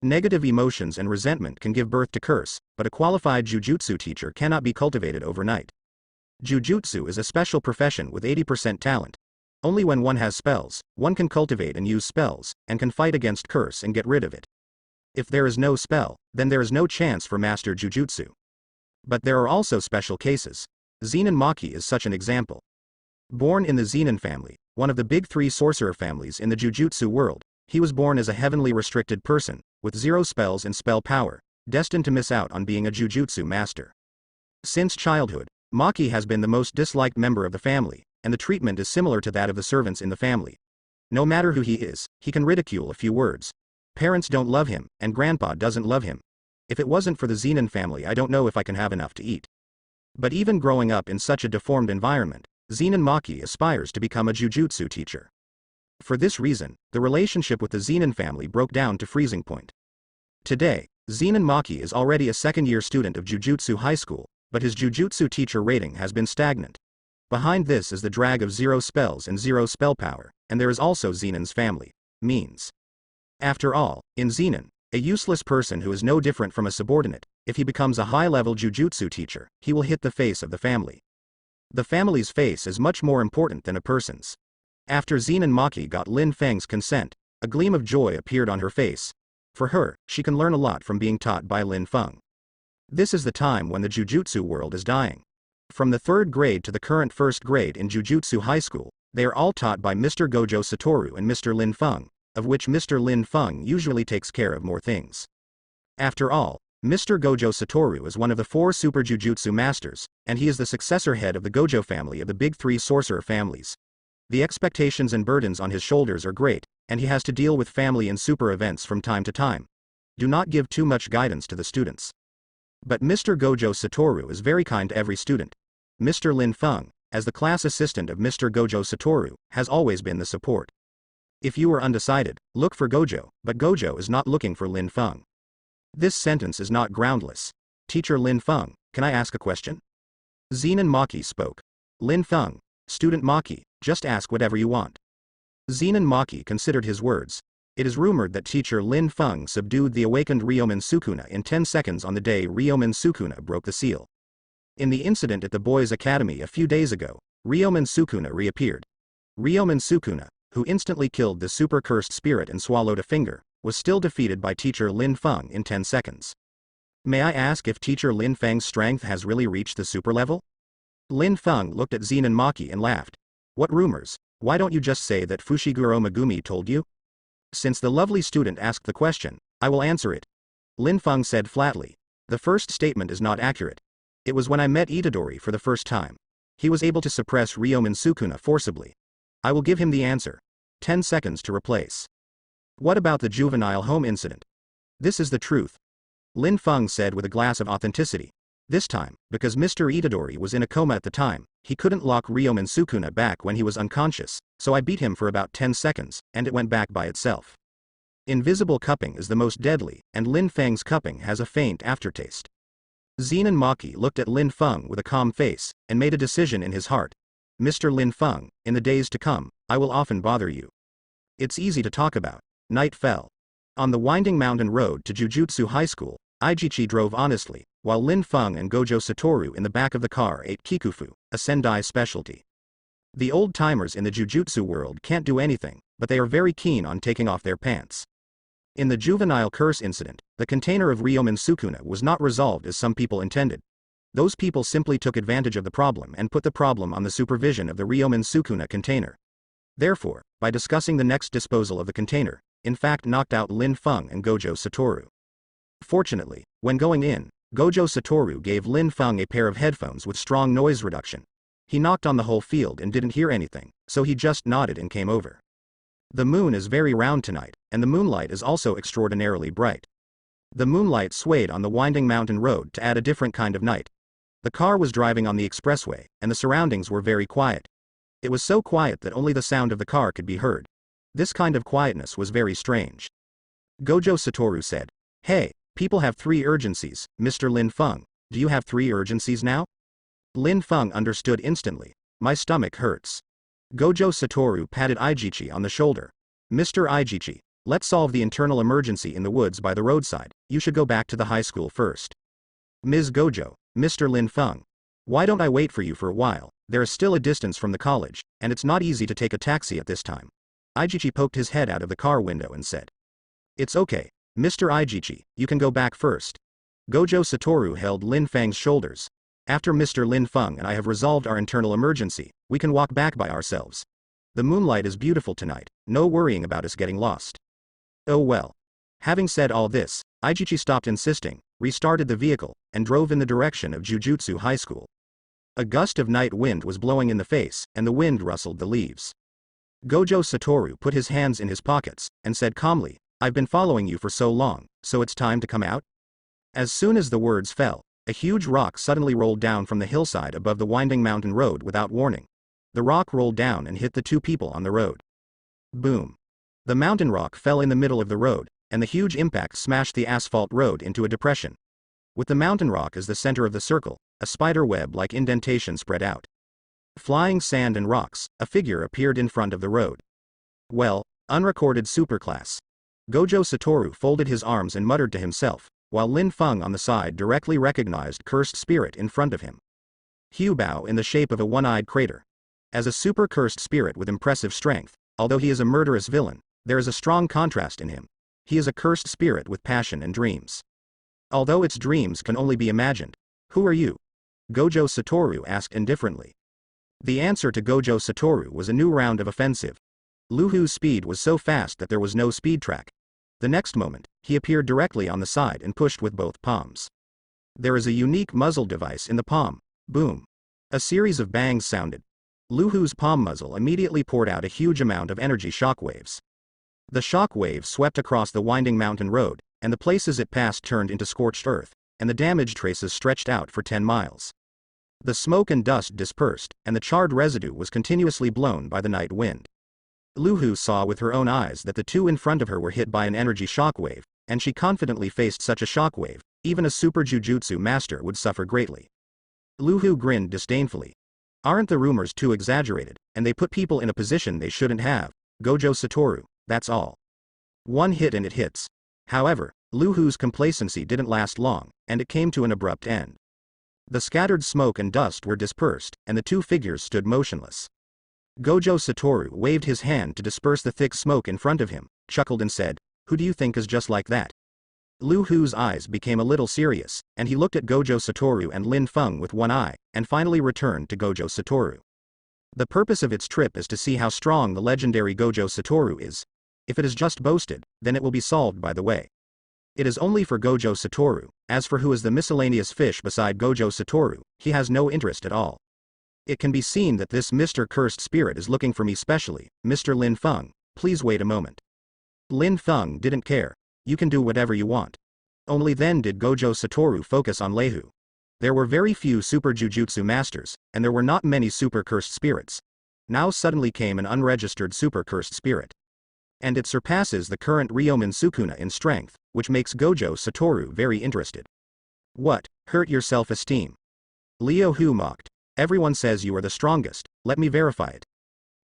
Negative emotions and resentment can give birth to Curse, but a qualified Jujutsu teacher cannot be cultivated overnight. Jujutsu is a special profession with 80% talent. Only when one has spells, one can cultivate and use spells, and can fight against Curse and get rid of it. If there is no spell, then there is no chance for Master Jujutsu. But there are also special cases. Zenin Maki is such an example. Born in the Zenin family, one of the big three sorcerer families in the Jujutsu world, he was born as a heavenly restricted person, with 0 spells and spell power, destined to miss out on being a Jujutsu master. Since childhood, Maki has been the most disliked member of the family, and the treatment is similar to that of the servants in the family. No matter who he is, he can ridicule a few words. Parents don't love him, and grandpa doesn't love him. If it wasn't for the Zenin family, I don't know if I can have enough to eat. But even growing up in such a deformed environment, Zenin Maki aspires to become a Jujutsu teacher. For this reason, the relationship with the Zenin family broke down to freezing point. Today, Zenin Maki is already a second-year student of Jujutsu High School, but his Jujutsu teacher rating has been stagnant. Behind this is the drag of 0 spells and 0 spell power, and there is also Zenin's family. Means. After all, in Zenin, a useless person who is no different from a subordinate, if he becomes a high-level Jujutsu teacher, he will hit the face of the family. The family's face is much more important than a person's. After Zenin Maki got Lin Feng's consent, a gleam of joy appeared on her face. For her, she can learn a lot from being taught by Lin Feng. This is the time when the Jujutsu world is dying. From the 3rd grade to the current 1st grade in Jujutsu High School, they are all taught by Mr. Gojo Satoru and Mr. Lin Feng, of which Mr. Lin Feng usually takes care of more things. After all, Mr. Gojo Satoru is one of the 4 Super Jujutsu Masters, and he is the successor head of the Gojo family of the big 3 sorcerer families. The expectations and burdens on his shoulders are great, and he has to deal with family and super events from time to time. Do not give too much guidance to the students. But Mr. Gojo Satoru is very kind to every student. Mr. Lin Feng, as the class assistant of Mr. Gojo Satoru, has always been the support. If you are undecided, look for Gojo, but Gojo is not looking for Lin Feng. This sentence is not groundless. Teacher Lin Feng, can I ask a question? Zenin Maki spoke. Lin Feng, student Maki, just ask whatever you want. Zenin Maki considered his words. It is rumored that teacher Lin Feng subdued the awakened Ryomen Sukuna in 10 seconds on the day Ryomen Sukuna broke the seal. In the incident at the boys' academy a few days ago, Ryomen Sukuna reappeared. Ryomen Sukuna, who instantly killed the super cursed spirit and swallowed a finger, was still defeated by teacher Lin Feng in 10 seconds. May I ask if teacher Lin Feng's strength has really reached the super level? Lin Feng looked at Zenin Maki and laughed. What rumors? Why don't you just say that Fushiguro Megumi told you? Since the lovely student asked the question, I will answer it. Lin Feng said flatly. The first statement is not accurate. It was when I met Itadori for the first time. He was able to suppress Ryomen Sukuna forcibly. I will give him the answer. 10 seconds to replace. What about the juvenile home incident? This is the truth. Lin Feng said with a glass of authenticity. This time, because Mr. Itadori was in a coma at the time, he couldn't lock Ryomen Sukuna back when he was unconscious, so I beat him for about 10 seconds, and it went back by itself. Invisible cupping is the most deadly, and Lin Feng's cupping has a faint aftertaste. Zenin Maki looked at Lin Feng with a calm face, and made a decision in his heart. Mr. Lin Feng, in the days to come, I will often bother you. It's easy to talk about. Night fell. On the winding mountain road to Jujutsu High School, Aijichi drove honestly, while Lin Feng and Gojo Satoru in the back of the car ate kikufu, a Sendai specialty. The old-timers in the Jujutsu world can't do anything, but they are very keen on taking off their pants. In the juvenile curse incident, the container of Ryomen Sukuna was not resolved as some people intended. Those people simply took advantage of the problem and put the problem on the supervision of the Ryomen Sukuna container. Therefore, by discussing the next disposal of the container, in fact knocked out Lin Feng and Gojo Satoru. Fortunately, when going in, Gojo Satoru gave Lin Feng a pair of headphones with strong noise reduction. He knocked on the whole field and didn't hear anything, so he just nodded and came over. The moon is very round tonight, and the moonlight is also extraordinarily bright. The moonlight swayed on the winding mountain road to add a different kind of night. The car was driving on the expressway, and the surroundings were very quiet. It was so quiet that only the sound of the car could be heard. This kind of quietness was very strange. Gojo Satoru said, "Hey, people have 3 urgencies, Mr. Lin Feng, do you have 3 urgencies now?" Lin Feng understood instantly. "My stomach hurts." Gojo Satoru patted Aijichi on the shoulder. "Mr. Aijichi, let's solve the internal emergency in the woods by the roadside, you should go back to the high school first." "Ms. Gojo, Mr. Lin Feng. Why don't I wait for you for a while, there is still a distance from the college, and it's not easy to take a taxi at this time." Aijichi poked his head out of the car window and said, "It's okay, Mr. Aijichi, you can go back first." Gojo Satoru held Lin Feng's shoulders. "After Mr. Lin Feng and I have resolved our internal emergency, we can walk back by ourselves. The moonlight is beautiful tonight, no worrying about us getting lost." "Oh well." Having said all this, Aijichi stopped insisting, restarted the vehicle, and drove in the direction of Jujutsu High School. A gust of night wind was blowing in the face, and the wind rustled the leaves. Gojo Satoru put his hands in his pockets, and said calmly, "I've been following you for so long, so it's time to come out?" As soon as the words fell, a huge rock suddenly rolled down from the hillside above the winding mountain road without warning. The rock rolled down and hit the 2 people on the road. Boom. The mountain rock fell in the middle of the road, and the huge impact smashed the asphalt road into a depression. With the mountain rock as the center of the circle, a spider web-like indentation spread out. Flying sand and rocks, a figure appeared in front of the road. "Well, unrecorded superclass." Gojo Satoru folded his arms and muttered to himself, while Lin Feng on the side directly recognized cursed spirit in front of him. Hubao in the shape of a one-eyed crater. As a super cursed spirit with impressive strength, although he is a murderous villain, there is a strong contrast in him. He is a cursed spirit with passion and dreams. Although its dreams can only be imagined. "Who are you?" Gojo Satoru asked indifferently. The answer to Gojo Satoru was a new round of offensive. Luhu's speed was so fast that there was no speed track. The next moment, he appeared directly on the side and pushed with both palms. There is a unique muzzle device in the palm. Boom. A series of bangs sounded. Luhu's palm muzzle immediately poured out a huge amount of energy shockwaves. The shockwaves swept across the winding mountain road, and the places it passed turned into scorched earth, and the damage traces stretched out for 10 miles. The smoke and dust dispersed, and the charred residue was continuously blown by the night wind. Luhu saw with her own eyes that the 2 in front of her were hit by an energy shockwave, and she confidently faced such a shockwave, even a super jujutsu master would suffer greatly. Luhu grinned disdainfully. "Aren't the rumors too exaggerated, and they put people in a position they shouldn't have, Gojo Satoru, that's all. One hit and it hits." However, Luhu's complacency didn't last long, and it came to an abrupt end. The scattered smoke and dust were dispersed, and the 2 figures stood motionless. Gojo Satoru waved his hand to disperse the thick smoke in front of him, chuckled and said, "Who do you think is just like that?" Luhu's eyes became a little serious, and he looked at Gojo Satoru and Lin Feng with one eye, and finally returned to Gojo Satoru. The purpose of its trip is to see how strong the legendary Gojo Satoru is. If it is just boasted, then it will be solved by the way. It is only for Gojo Satoru. As for who is the miscellaneous fish beside Gojo Satoru, he has no interest at all. It can be seen that this Mr. Cursed Spirit is looking for me specially. "Mr. Lin Feng, please wait a moment." Lin Feng didn't care. "You can do whatever you want." Only then did Gojo Satoru focus on Lehu. There were very few super jujutsu masters, and there were not many super cursed spirits. Now suddenly came an unregistered super cursed spirit. And it surpasses the current Ryomen Sukuna in strength, which makes Gojo Satoru very interested. "What, hurt your self-esteem?" Leo Hu mocked. "Everyone says you are the strongest, let me verify it."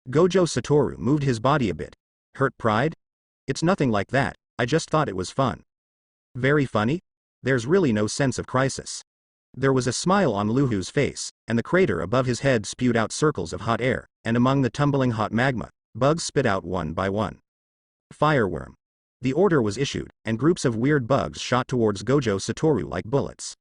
Gojo Satoru moved his body a bit. "Hurt pride? It's nothing like that, I just thought it was fun." "Very funny? There's really no sense of crisis." There was a smile on Lu Hu's face, and the crater above his head spewed out circles of hot air, and among the tumbling hot magma, bugs spit out one by one. Fireworm. The order was issued, and groups of weird bugs shot towards Gojo Satoru like bullets.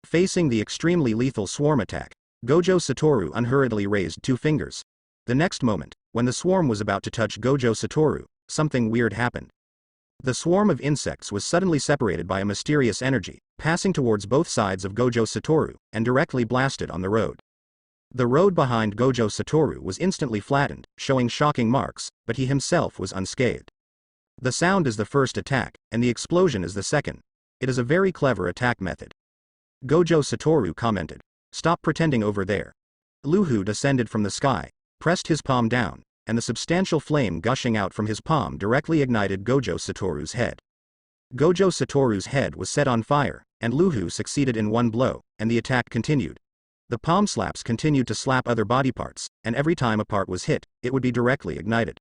Facing the extremely lethal swarm attack, Gojo Satoru unhurriedly raised 2 fingers. The next moment, when the swarm was about to touch Gojo Satoru, something weird happened. The swarm of insects was suddenly separated by a mysterious energy, passing towards both sides of Gojo Satoru, and directly blasted on the road. The road behind Gojo Satoru was instantly flattened, showing shocking marks, but he himself was unscathed. The sound is the first attack, and the explosion is the second. It is a very clever attack method. Gojo Satoru commented. Stop pretending over there. Lu Hu descended from the sky, pressed his palm down, and the substantial flame gushing out from his palm directly ignited Gojo Satoru's head. Gojo Satoru's head was set on fire, and Lu Hu succeeded in one blow, and the attack continued. The palm slaps continued to slap other body parts, and every time a part was hit, it would be directly ignited.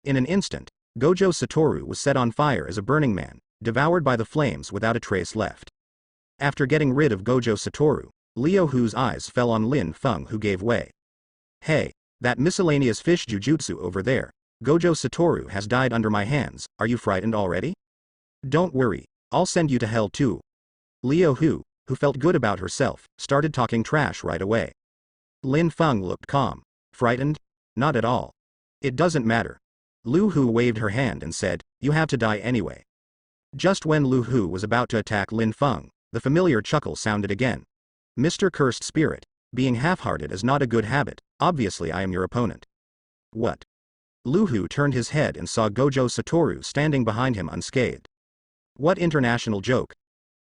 In an instant, Gojo Satoru was set on fire as a burning man, devoured by the flames without a trace left. After getting rid of Gojo Satoru, Liu Hu's eyes fell on Lin Feng, who gave way. Hey, that miscellaneous fish jujutsu over there, Gojo Satoru has died under my hands, are you frightened already? Don't worry, I'll send you to hell too. Liu Hu, who felt good about herself, started talking trash right away. Lin Feng looked calm. Frightened? Not at all. It doesn't matter. Lu Hu waved her hand and said, you have to die anyway. Just when Lu Hu was about to attack Lin Feng, the familiar chuckle sounded again. Mr. Cursed Spirit, being half-hearted is not a good habit, obviously I am your opponent. What? Lu Hu turned his head and saw Gojo Satoru standing behind him unscathed. What international joke?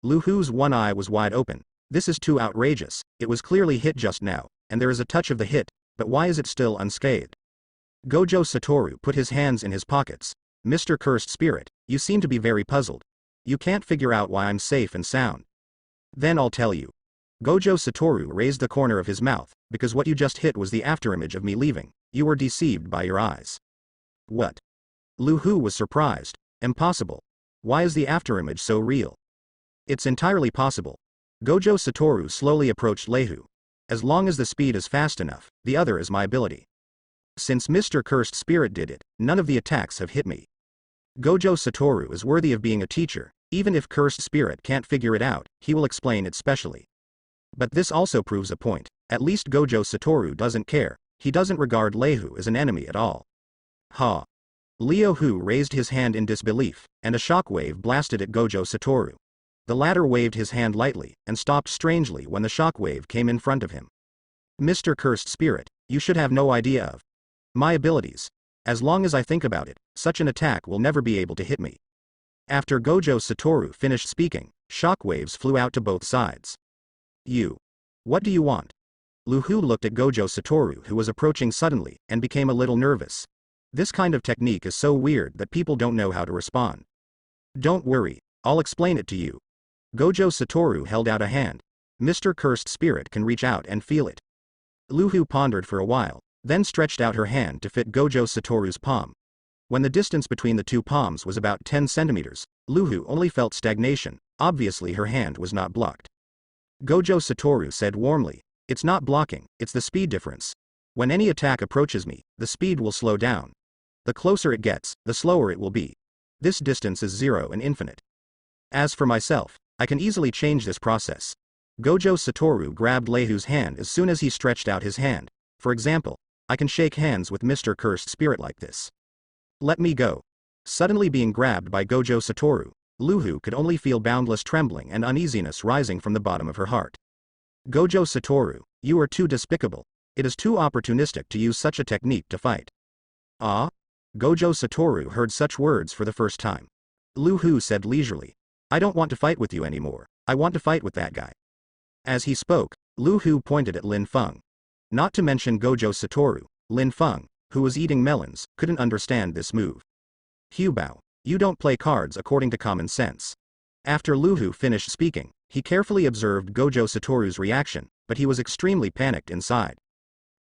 Lu Hu's one eye was wide open. This is too outrageous, it was clearly hit just now, and there is a touch of the hit, but why is it still unscathed? Gojo Satoru put his hands in his pockets. Mr. Cursed Spirit, you seem to be very puzzled. You can't figure out why I'm safe and sound. Then I'll tell you. Gojo Satoru raised the corner of his mouth, because what you just hit was the afterimage of me leaving. You were deceived by your eyes. What? Lu Hu was surprised. Impossible. Why is the afterimage so real? It's entirely possible. Gojo Satoru slowly approached Lehu. As long as the speed is fast enough, the other is my ability. Since Mr. Cursed Spirit did it, none of the attacks have hit me. Gojo Satoru is worthy of being a teacher. Even if Cursed Spirit can't figure it out, he will explain it specially. But this also proves a point. At least Gojo Satoru doesn't care. He doesn't regard Lehu as an enemy at all. Ha! Liu Hu raised his hand in disbelief, and a shockwave blasted at Gojo Satoru. The latter waved his hand lightly, and stopped strangely when the shockwave came in front of him. Mr. Cursed Spirit, you should have no idea of my abilities. As long as I think about it, such an attack will never be able to hit me. After Gojo Satoru finished speaking, shockwaves flew out to both sides. You. What do you want? Lu Hu looked at Gojo Satoru, who was approaching suddenly, and became a little nervous. This kind of technique is so weird that people don't know how to respond. Don't worry, I'll explain it to you. Gojo Satoru held out a hand. Mr. Cursed Spirit can reach out and feel it. Lu Hu pondered for a while, then stretched out her hand to fit Gojo Satoru's palm. When the distance between the two palms was about 10 centimeters, Lu Hu only felt stagnation. Obviously her hand was not blocked. Gojo Satoru said warmly, it's not blocking, it's the speed difference. When any attack approaches me, the speed will slow down. The closer it gets, the slower it will be. This distance is zero and infinite. As for myself, I can easily change this process. Gojo Satoru grabbed Lehu's hand as soon as he stretched out his hand. For example, I can shake hands with Mr. Cursed Spirit like this. Let me go. Suddenly being grabbed by Gojo Satoru, Lu Hu could only feel boundless trembling and uneasiness rising from the bottom of her heart. Gojo Satoru, you are too despicable. It is too opportunistic to use such a technique to fight. Ah? Gojo Satoru heard such words for the first time. Lu Hu said leisurely, I don't want to fight with you anymore, I want to fight with that guy. As he spoke, Lu Hu pointed at Lin Feng. Not to mention Gojo Satoru, Lin Feng, who was eating melons, couldn't understand this move. Hubao, you don't play cards according to common sense. After Lu Hu finished speaking, he carefully observed Gojo Satoru's reaction, but he was extremely panicked inside.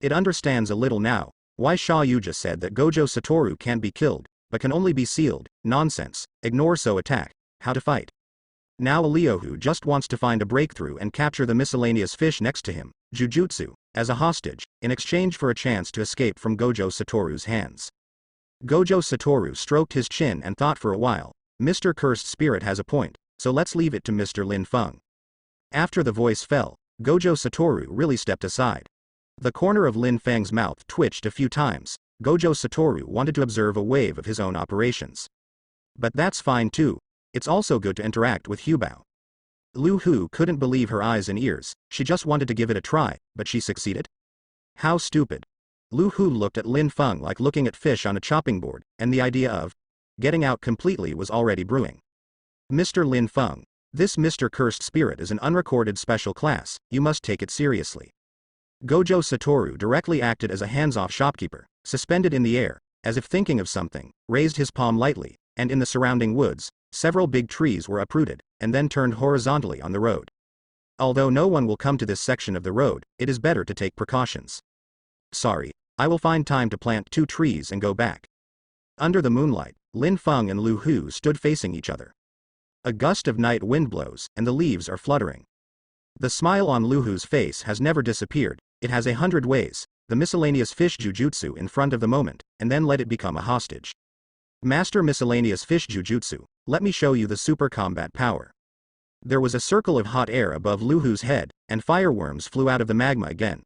It understands a little now, why Sha Yu just said that Gojo Satoru can't be killed, but can only be sealed. Nonsense, ignore so attack, how to fight. Now Leohu just wants to find a breakthrough and capture the miscellaneous fish next to him, Jujutsu, as a hostage, in exchange for a chance to escape from Gojo Satoru's hands. Gojo Satoru stroked his chin and thought for a while. Mr. Cursed Spirit has a point, so let's leave it to Mr. Lin Feng. After the voice fell, Gojo Satoru really stepped aside. The corner of Lin Feng's mouth twitched a few times. Gojo Satoru wanted to observe a wave of his own operations. But that's fine too. It's also good to interact with Hubao. Lu Hu couldn't believe her eyes and ears. She just wanted to give it a try, but she succeeded? How stupid. Lu Hu looked at Lin Feng like looking at fish on a chopping board, and the idea of getting out completely was already brewing. Mr. Lin Feng, this Mr. Cursed Spirit is an unrecorded special class, you must take it seriously. Gojo Satoru directly acted as a hands-off shopkeeper, suspended in the air, as if thinking of something, raised his palm lightly, and in the surrounding woods, several big trees were uprooted, and then turned horizontally on the road. Although no one will come to this section of the road, it is better to take precautions. Sorry, I will find time to plant 2 trees and go back. Under the moonlight, Lin Feng and Lu Hu stood facing each other. A gust of night wind blows, and the leaves are fluttering. The smile on Lu Hu's face has never disappeared, it has 100 ways, the miscellaneous fish Jujutsu in front of the moment, and then let it become a hostage. Master miscellaneous fish Jujutsu, let me show you the super combat power. There was a circle of hot air above Lu Hu's head, and fireworms flew out of the magma again.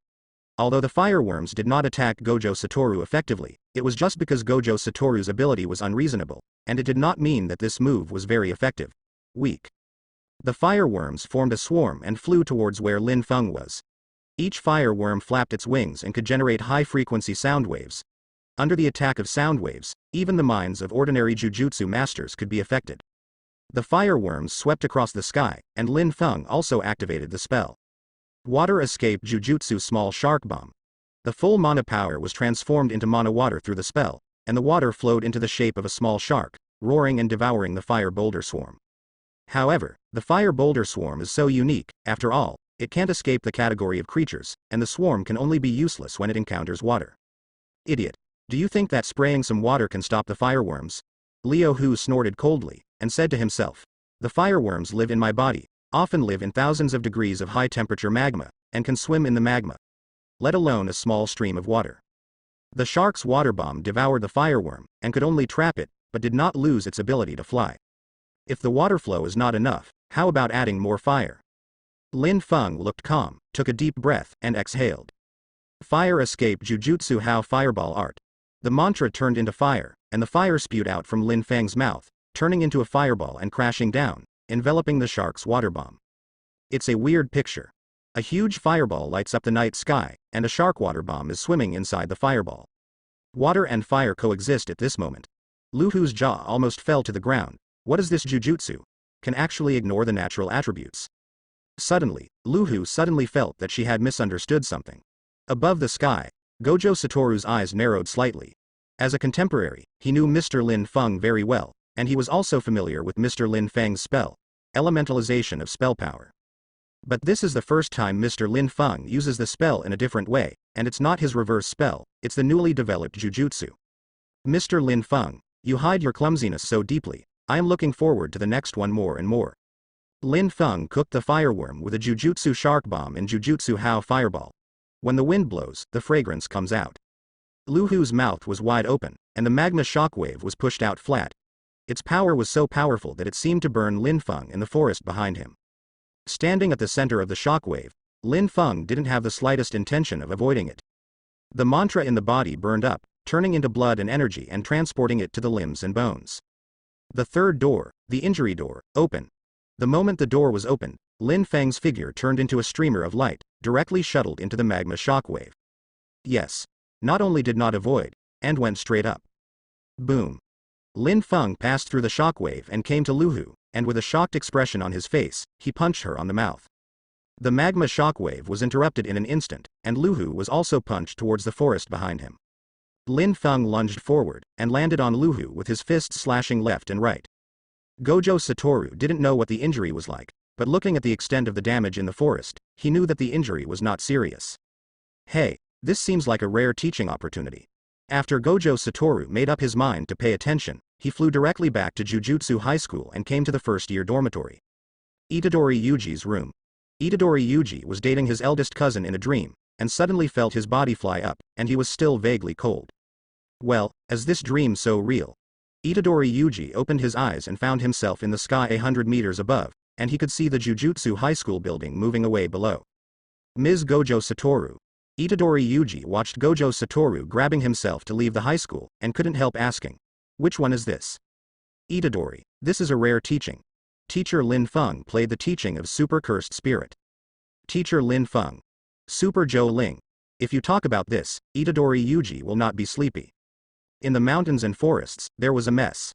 Although the fireworms did not attack Gojo Satoru effectively, it was just because Gojo Satoru's ability was unreasonable, and it did not mean that this move was very effective. Weak. The fireworms formed a swarm and flew towards where Lin Feng was. Each fireworm flapped its wings and could generate high-frequency sound waves. Under the attack of sound waves, even the minds of ordinary Jujutsu masters could be affected. The fireworms swept across the sky, and Lin Feng also activated the spell. Water Escape Jujutsu Small Shark Bomb. The full mana power was transformed into mana water through the spell, and the water flowed into the shape of a small shark, roaring and devouring the fire boulder swarm. However, the fire boulder swarm is so unique, after all, it can't escape the category of creatures, and the swarm can only be useless when it encounters water. Idiot. Do you think that spraying some water can stop the fireworms? Leo Hu snorted coldly, and said to himself, the fireworms live in my body, often live in thousands of degrees of high-temperature magma, and can swim in the magma, let alone a small stream of water. The shark's water bomb devoured the fireworm, and could only trap it, but did not lose its ability to fly. If the water flow is not enough, how about adding more fire? Lin Feng looked calm, took a deep breath, and exhaled. Fire Escape Jujutsu How Fireball Art. The mantra turned into fire, and the fire spewed out from Lin Feng's mouth, turning into a fireball and crashing down, enveloping the shark's water bomb. It's a weird picture. A huge fireball lights up the night sky, and a shark water bomb is swimming inside the fireball. Water and fire coexist at this moment. Lu Hu's jaw almost fell to the ground. What is this Jujutsu? Can actually ignore the natural attributes. Suddenly, Lu Hu suddenly felt that she had misunderstood something. Above the sky, Gojo Satoru's eyes narrowed slightly. As a contemporary, he knew Mr. Lin Feng very well, and he was also familiar with Mr. Lin Feng's spell, elementalization of spell power. But this is the first time Mr. Lin Feng uses the spell in a different way, and it's not his reverse spell, it's the newly developed Jujutsu. Mr. Lin Feng, you hide your clumsiness so deeply, I am looking forward to the next one more and more. Lin Feng cooked the fireworm with a Jujutsu Shark Bomb in Jujutsu How Fireball. When the wind blows, the fragrance comes out. Lu Hu's mouth was wide open, and the magma shockwave was pushed out flat. Its power was so powerful that it seemed to burn Lin Feng in the forest behind him. Standing at the center of the shockwave, Lin Feng didn't have the slightest intention of avoiding it. The mantra in the body burned up, turning into blood and energy and transporting it to the limbs and bones. The third door, the injury door, opened. The moment the door was opened, Lin Feng's figure turned into a streamer of light, directly shuttled into the magma shockwave. Yes. Not only did not avoid, and went straight up. Boom. Lin Feng passed through the shockwave and came to Lu Hu, and with a shocked expression on his face, he punched her on the mouth. The magma shockwave was interrupted in an instant, and Lu Hu was also punched towards the forest behind him. Lin Feng lunged forward, and landed on Lu Hu with his fists slashing left and right. Gojo Satoru didn't know what the injury was like, but looking at the extent of the damage in the forest, he knew that the injury was not serious. Hey, this seems like a rare teaching opportunity. After Gojo Satoru made up his mind to pay attention, he flew directly back to Jujutsu High School and came to the first-year dormitory. Itadori Yuji's room. Itadori Yuji was dating his eldest cousin in a dream, and suddenly felt his body fly up, and he was still vaguely cold. Well, is this dream so real? Itadori Yuji opened his eyes and found himself in the sky 100 meters above, and he could see the Jujutsu high school building moving away below. Ms. Gojo Satoru. Itadori Yuji watched Gojo Satoru grabbing himself to leave the high school, and couldn't help asking, "Which one is this?" Itadori, this is a rare teaching. Teacher Lin Feng played the teaching of Super Cursed Spirit. Teacher Lin Feng. Super Zhou Ling. If you talk about this, Itadori Yuji will not be sleepy. In the mountains and forests, there was a mess.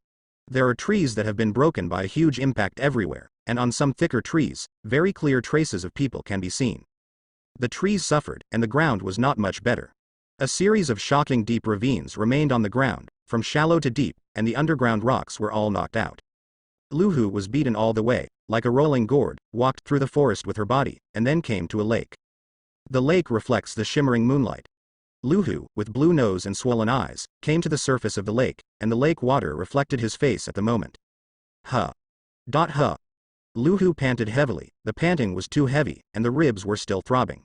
There are trees that have been broken by a huge impact everywhere, and on some thicker trees, very clear traces of people can be seen. The trees suffered, and the ground was not much better. A series of shocking deep ravines remained on the ground, from shallow to deep, and the underground rocks were all knocked out. Luhu was beaten all the way, like a rolling gourd, walked through the forest with her body, and then came to a lake. The lake reflects the shimmering moonlight. Luhu, with blue nose and swollen eyes, came to the surface of the lake, and the lake water reflected his face at the moment. Huh. Huh. Luhu panted heavily. The panting was too heavy, and the ribs were still throbbing.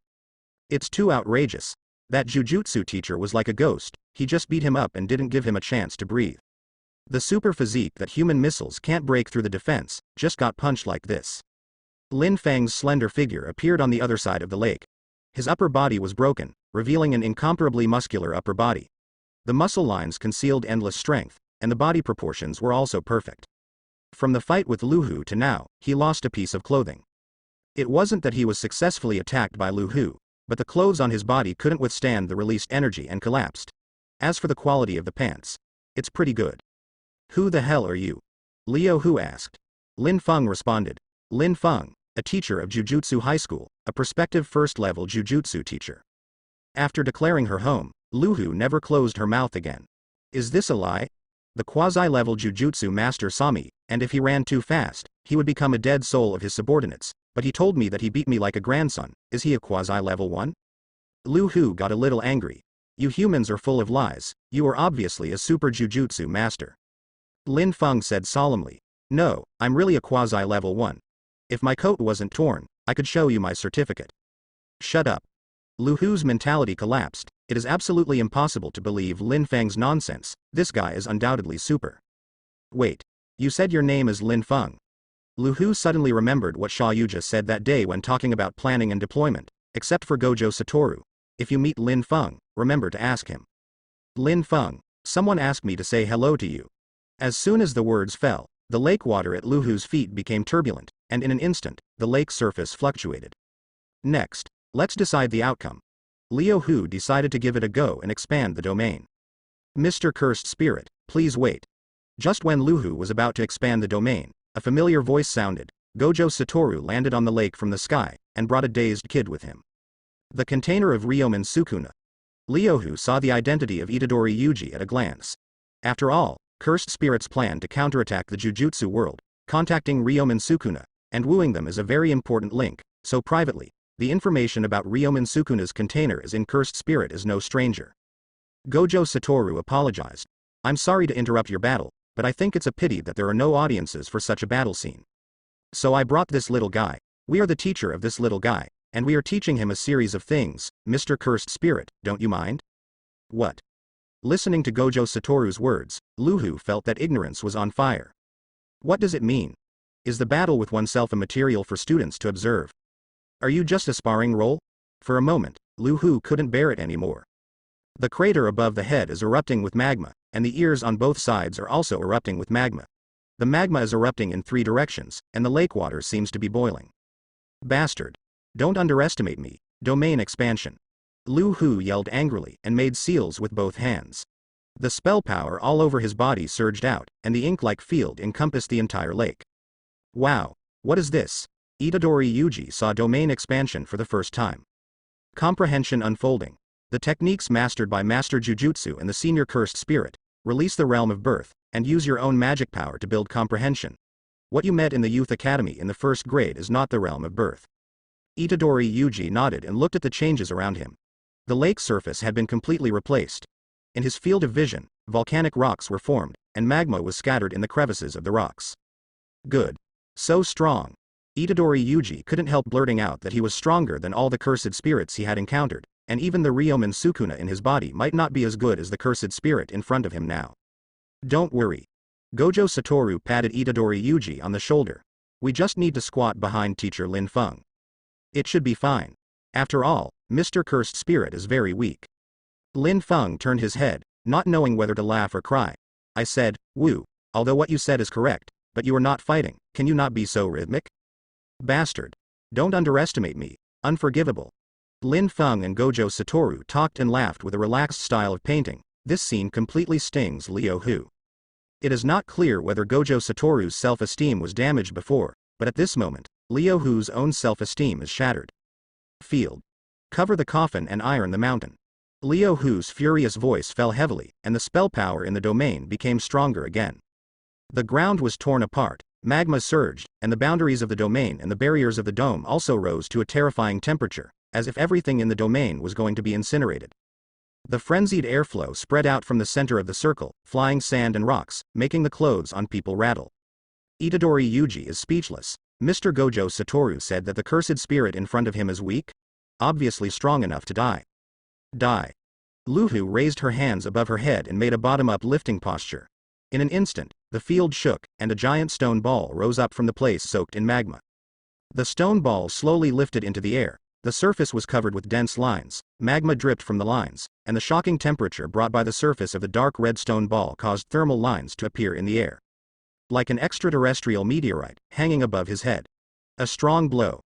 It's too outrageous. That Jujutsu teacher was like a ghost, he just beat him up and didn't give him a chance to breathe. The super physique that human missiles can't break through the defense, just got punched like this. Lin Feng's slender figure appeared on the other side of the lake. His upper body was broken, revealing an incomparably muscular upper body. The muscle lines concealed endless strength, and the body proportions were also perfect. From the fight with Luhu to now, he lost a piece of clothing. It wasn't that he was successfully attacked by Luhu, but the clothes on his body couldn't withstand the released energy and collapsed. As for the quality of the pants, it's pretty good. Who the hell are you? Liu Hu asked. Lin Feng responded. Lin Feng, a teacher of Jujutsu High School, a prospective first-level Jujutsu teacher. After declaring her home, Luhu never closed her mouth again. Is this a lie? The quasi-level Jujutsu master saw me, and if he ran too fast, he would become a dead soul of his subordinates, but he told me that he beat me like a grandson. Is he a quasi-level one? Luhu got a little angry. You humans are full of lies, you are obviously a super Jujutsu master. Lin Feng said solemnly. No, I'm really a quasi-level 1. If my coat wasn't torn, I could show you my certificate. Shut up. Luhu's mentality collapsed. It is absolutely impossible to believe Lin Feng's nonsense. This guy is undoubtedly super. Wait. You said your name is Lin Feng. Luhu suddenly remembered what Xiaoyuja said that day when talking about planning and deployment. Except for Gojo Satoru. If you meet Lin Feng, remember to ask him. Lin Feng, someone asked me to say hello to you. As soon as the words fell, the lake water at Luhu's feet became turbulent, and in an instant, the lake's surface fluctuated. Next, let's decide the outcome. Liu Hu decided to give it a go and expand the domain. Mr. Cursed Spirit, please wait. Just when Luhu was about to expand the domain, a familiar voice sounded. Gojo Satoru landed on the lake from the sky, and brought a dazed kid with him. The container of Ryomen Sukuna. Liu Hu saw the identity of Itadori Yuji at a glance. After all, Cursed Spirit's plan to counterattack the Jujutsu world, contacting Ryomen Sukuna, and wooing them is a very important link, so privately, the information about Ryomen Sukuna's container is in Cursed Spirit is no stranger. Gojo Satoru apologized. I'm sorry to interrupt your battle, but I think it's a pity that there are no audiences for such a battle scene. So I brought this little guy. We are the teacher of this little guy, and we are teaching him a series of things. Mr. Cursed Spirit, don't you mind? What? Listening to Gojo Satoru's words, Luhu felt that ignorance was on fire. What does it mean? Is the battle with oneself a material for students to observe? Are you just a sparring role? For a moment, Luhu couldn't bear it anymore. The crater above the head is erupting with magma, and the ears on both sides are also erupting with magma. The magma is erupting in 3 directions, and the lake water seems to be boiling. Bastard. Don't underestimate me. Domain expansion. Luhu yelled angrily and made seals with both hands. The spell power all over his body surged out, and the ink-like field encompassed the entire lake. Wow, what is this? Itadori Yuji saw domain expansion for the first time. Comprehension unfolding. The techniques mastered by Master Jujutsu and the Senior Cursed Spirit. Release the realm of birth, and use your own magic power to build comprehension. What you met in the Youth Academy in the 1st grade is not the realm of birth. Itadori Yuji nodded and looked at the changes around him. The lake's surface had been completely replaced. In his field of vision, volcanic rocks were formed, and magma was scattered in the crevices of the rocks. Good. So strong. Itadori Yuji couldn't help blurting out that he was stronger than all the cursed spirits he had encountered, and even the Ryomen Sukuna in his body might not be as good as the cursed spirit in front of him now. Don't worry. Gojo Satoru patted Itadori Yuji on the shoulder. We just need to squat behind teacher Lin Feng. It should be fine. After all, Mr. Cursed Spirit is very weak. Lin Feng turned his head, not knowing whether to laugh or cry. I said, "Woo, although what you said is correct, but you are not fighting, can you not be so rhythmic? Bastard. Don't underestimate me, unforgivable." Lin Feng and Gojo Satoru talked and laughed with a relaxed style of painting. This scene completely stings Liu Hu. It is not clear whether Gojo Satoru's self-esteem was damaged before, but at this moment, Liu Hu's own self-esteem is shattered. Field. Cover the coffin and iron the mountain. Liu Hu's furious voice fell heavily, and the spell power in the domain became stronger again. The ground was torn apart, magma surged, and the boundaries of the domain and the barriers of the dome also rose to a terrifying temperature, as if everything in the domain was going to be incinerated. The frenzied airflow spread out from the center of the circle, flying sand and rocks, making the clothes on people rattle. Itadori Yuji is speechless. Mr. Gojo Satoru said that the cursed spirit in front of him is weak? Obviously strong enough to die. Die. Liu Hu raised her hands above her head and made a bottom-up lifting posture. In an instant, the field shook, and a giant stone ball rose up from the place soaked in magma. The stone ball slowly lifted into the air. The surface was covered with dense lines, magma dripped from the lines, and the shocking temperature brought by the surface of the dark red stone ball caused thermal lines to appear in the air. Like an extraterrestrial meteorite, hanging above his head. A strong blow.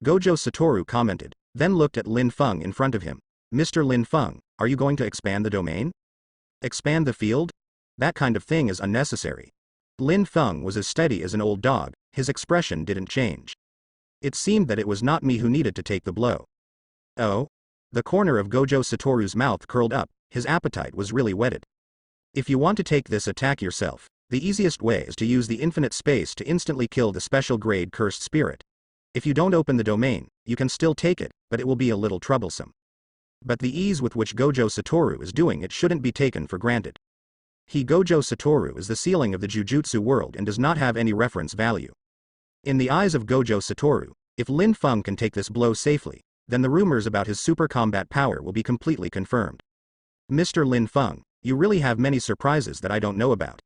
Gojo Satoru commented, then looked at Lin Feng in front of him. Mr. Lin Feng, are you going to expand the domain? Expand the field? That kind of thing is unnecessary. Lin Feng was as steady as an old dog, his expression didn't change. It seemed that it was not me who needed to take the blow. Oh? The corner of Gojo Satoru's mouth curled up, his appetite was really whetted. If you want to take this attack yourself, the easiest way is to use the infinite space to instantly kill the special grade cursed spirit. If you don't open the domain, you can still take it, but it will be a little troublesome. But the ease with which Gojo Satoru is doing it shouldn't be taken for granted. Gojo Satoru is the ceiling of the Jujutsu world and does not have any reference value. In the eyes of Gojo Satoru, if Lin Feng can take this blow safely, then the rumors about his super combat power will be completely confirmed. Mr. Lin Feng, you really have many surprises that I don't know about.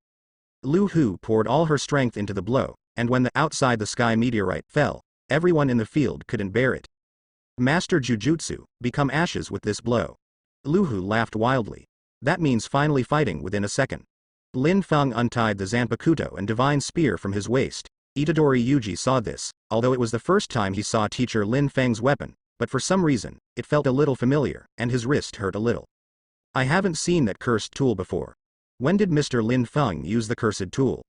Liu Hu poured all her strength into the blow, and when the outside the sky meteorite fell, everyone in the field couldn't bear it. Master Jujutsu, become ashes with this blow. Liu Hu laughed wildly. That means finally fighting within a second. Lin Feng untied the Zanpakuto and divine spear from his waist. Itadori Yuji saw this, although it was the first time he saw teacher Lin Feng's weapon, but for some reason, it felt a little familiar, and his wrist hurt a little. I haven't seen that cursed tool before. When did Mr. Lin Feng use the cursed tool?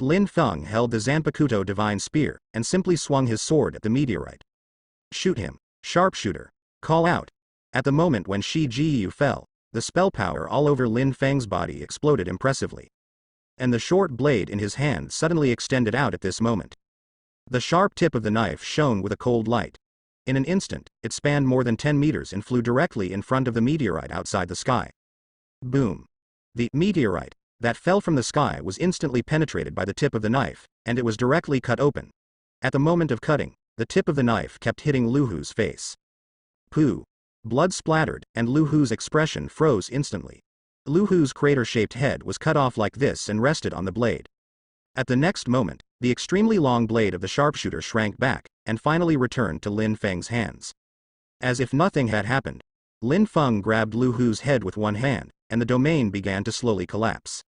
Lin Feng held the Zanpakuto divine spear, and simply swung his sword at the meteorite. Shoot him, sharpshooter. Call out. At the moment when Shi Jiyu fell, the spell power all over Lin Feng's body exploded impressively. And the short blade in his hand suddenly extended out at this moment. The sharp tip of the knife shone with a cold light. In an instant, it spanned more than 10 meters and flew directly in front of the meteorite outside the sky. Boom. The meteorite that fell from the sky was instantly penetrated by the tip of the knife, and it was directly cut open. At the moment of cutting, the tip of the knife kept hitting Liu Hu's face. Pooh. Blood splattered, and Liu Hu's expression froze instantly. Liu Hu's crater-shaped head was cut off like this and rested on the blade. At the next moment, the extremely long blade of the sharpshooter shrank back, and finally returned to Lin Feng's hands. As if nothing had happened, Lin Feng grabbed Liu Hu's head with one hand, and the domain began to slowly collapse.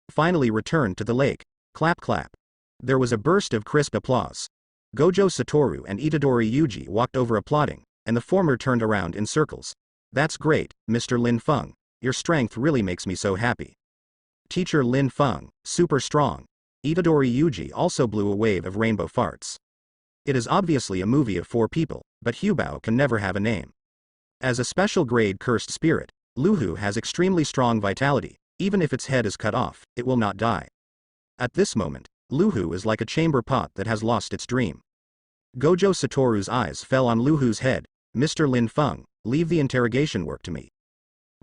Finally returned to the lake. Clap clap. There was a burst of crisp applause. Gojo Satoru and Itadori Yuji walked over applauding, and the former turned around in circles. That's great, Mr. Lin Feng. Your strength really makes me so happy. Teacher Lin Feng, super strong. Itadori Yuji also blew a wave of rainbow farts. It is obviously a movie of 4 people, but Hubao can never have a name. As a special grade cursed spirit, Liu Hu has extremely strong vitality. Even if its head is cut off, it will not die. At this moment, Liu Hu is like a chamber pot that has lost its dream. Gojo Satoru's eyes fell on Liu Hu's head. Mr. Lin Feng, leave the interrogation work to me.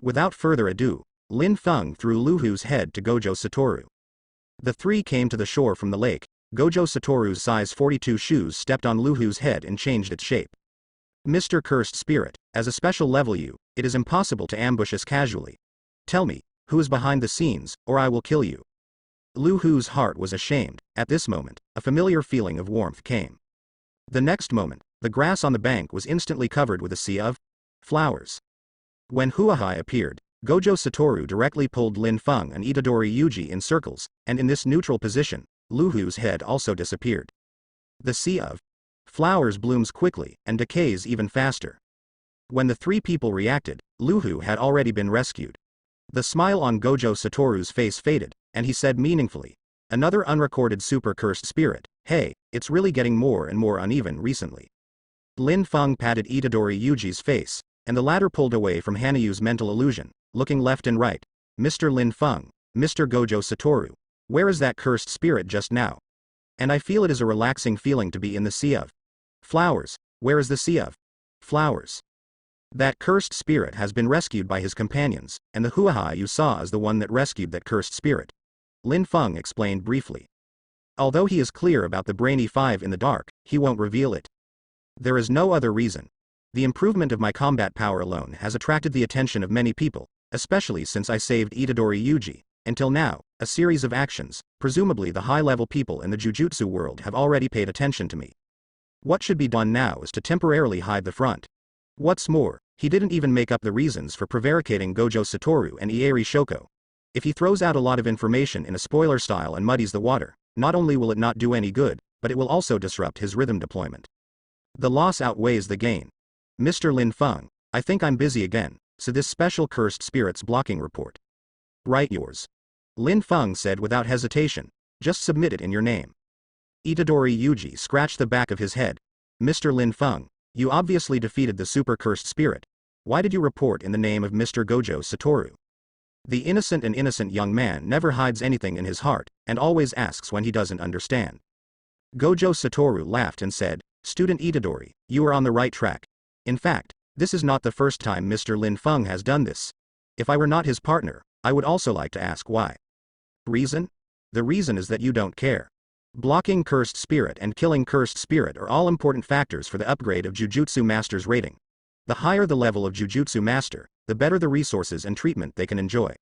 Without further ado, Lin Feng threw Liu Hu's head to Gojo Satoru. The 3 came to the shore from the lake, Gojo Satoru's size 42 shoes stepped on Lu Hu's head and changed its shape. Mr. Cursed Spirit, as a special level you, it is impossible to ambush us casually. Tell me, who is behind the scenes, or I will kill you. Lu Hu's heart was ashamed. At this moment, a familiar feeling of warmth came. The next moment, the grass on the bank was instantly covered with a sea of flowers. When Huahai appeared, Gojo Satoru directly pulled Lin Feng and Itadori Yuji in circles, and in this neutral position, Lu Hu's head also disappeared. The sea of flowers blooms quickly and decays even faster. When the three people reacted, Lu Hu had already been rescued. The smile on Gojo Satoru's face faded, and he said meaningfully, "Another unrecorded super cursed spirit. Hey, it's really getting more and more uneven recently." Lin Feng patted Itadori Yuji's face, and the latter pulled away from Hanayu's mental illusion, looking left and right. "Mr. Lin Feng, Mr. Gojo Satoru, where is that cursed spirit just now? And I feel it is a relaxing feeling to be in the sea of flowers. Where is the sea of flowers? That cursed spirit has been rescued by his companions, and the Huahai you saw is the one that rescued that cursed spirit," Lin Feng explained briefly. Although he is clear about the brainy five in the dark, he won't reveal it. There is no other reason. The improvement of my combat power alone has attracted the attention of many people, especially since I saved Itadori Yuji. Until now, a series of actions, presumably the high-level people in the Jujutsu world have already paid attention to me. What should be done now is to temporarily hide the front. What's more, he didn't even make up the reasons for prevaricating Gojo Satoru and Ieri Shoko. If he throws out a lot of information in a spoiler style and muddies the water, not only will it not do any good, but it will also disrupt his rhythm deployment. The loss outweighs the gain. Mr. Lin Feng, I think I'm busy again, so this special cursed spirits blocking report. Write yours. Lin Feng said without hesitation, just submit it in your name. Itadori Yuji scratched the back of his head. Mr. Lin Feng, you obviously defeated the super cursed spirit. Why did you report in the name of Mr. Gojo Satoru? The innocent young man never hides anything in his heart, and always asks when he doesn't understand. Gojo Satoru laughed and said, Student Itadori, you are on the right track. In fact, this is not the first time Mr. Lin Feng has done this. If I were not his partner, I would also like to ask why. Reason? The reason is that you don't care. Blocking cursed spirit and killing cursed spirit are all important factors for the upgrade of Jujutsu Master's rating. The higher the level of Jujutsu Master, the better the resources and treatment they can enjoy.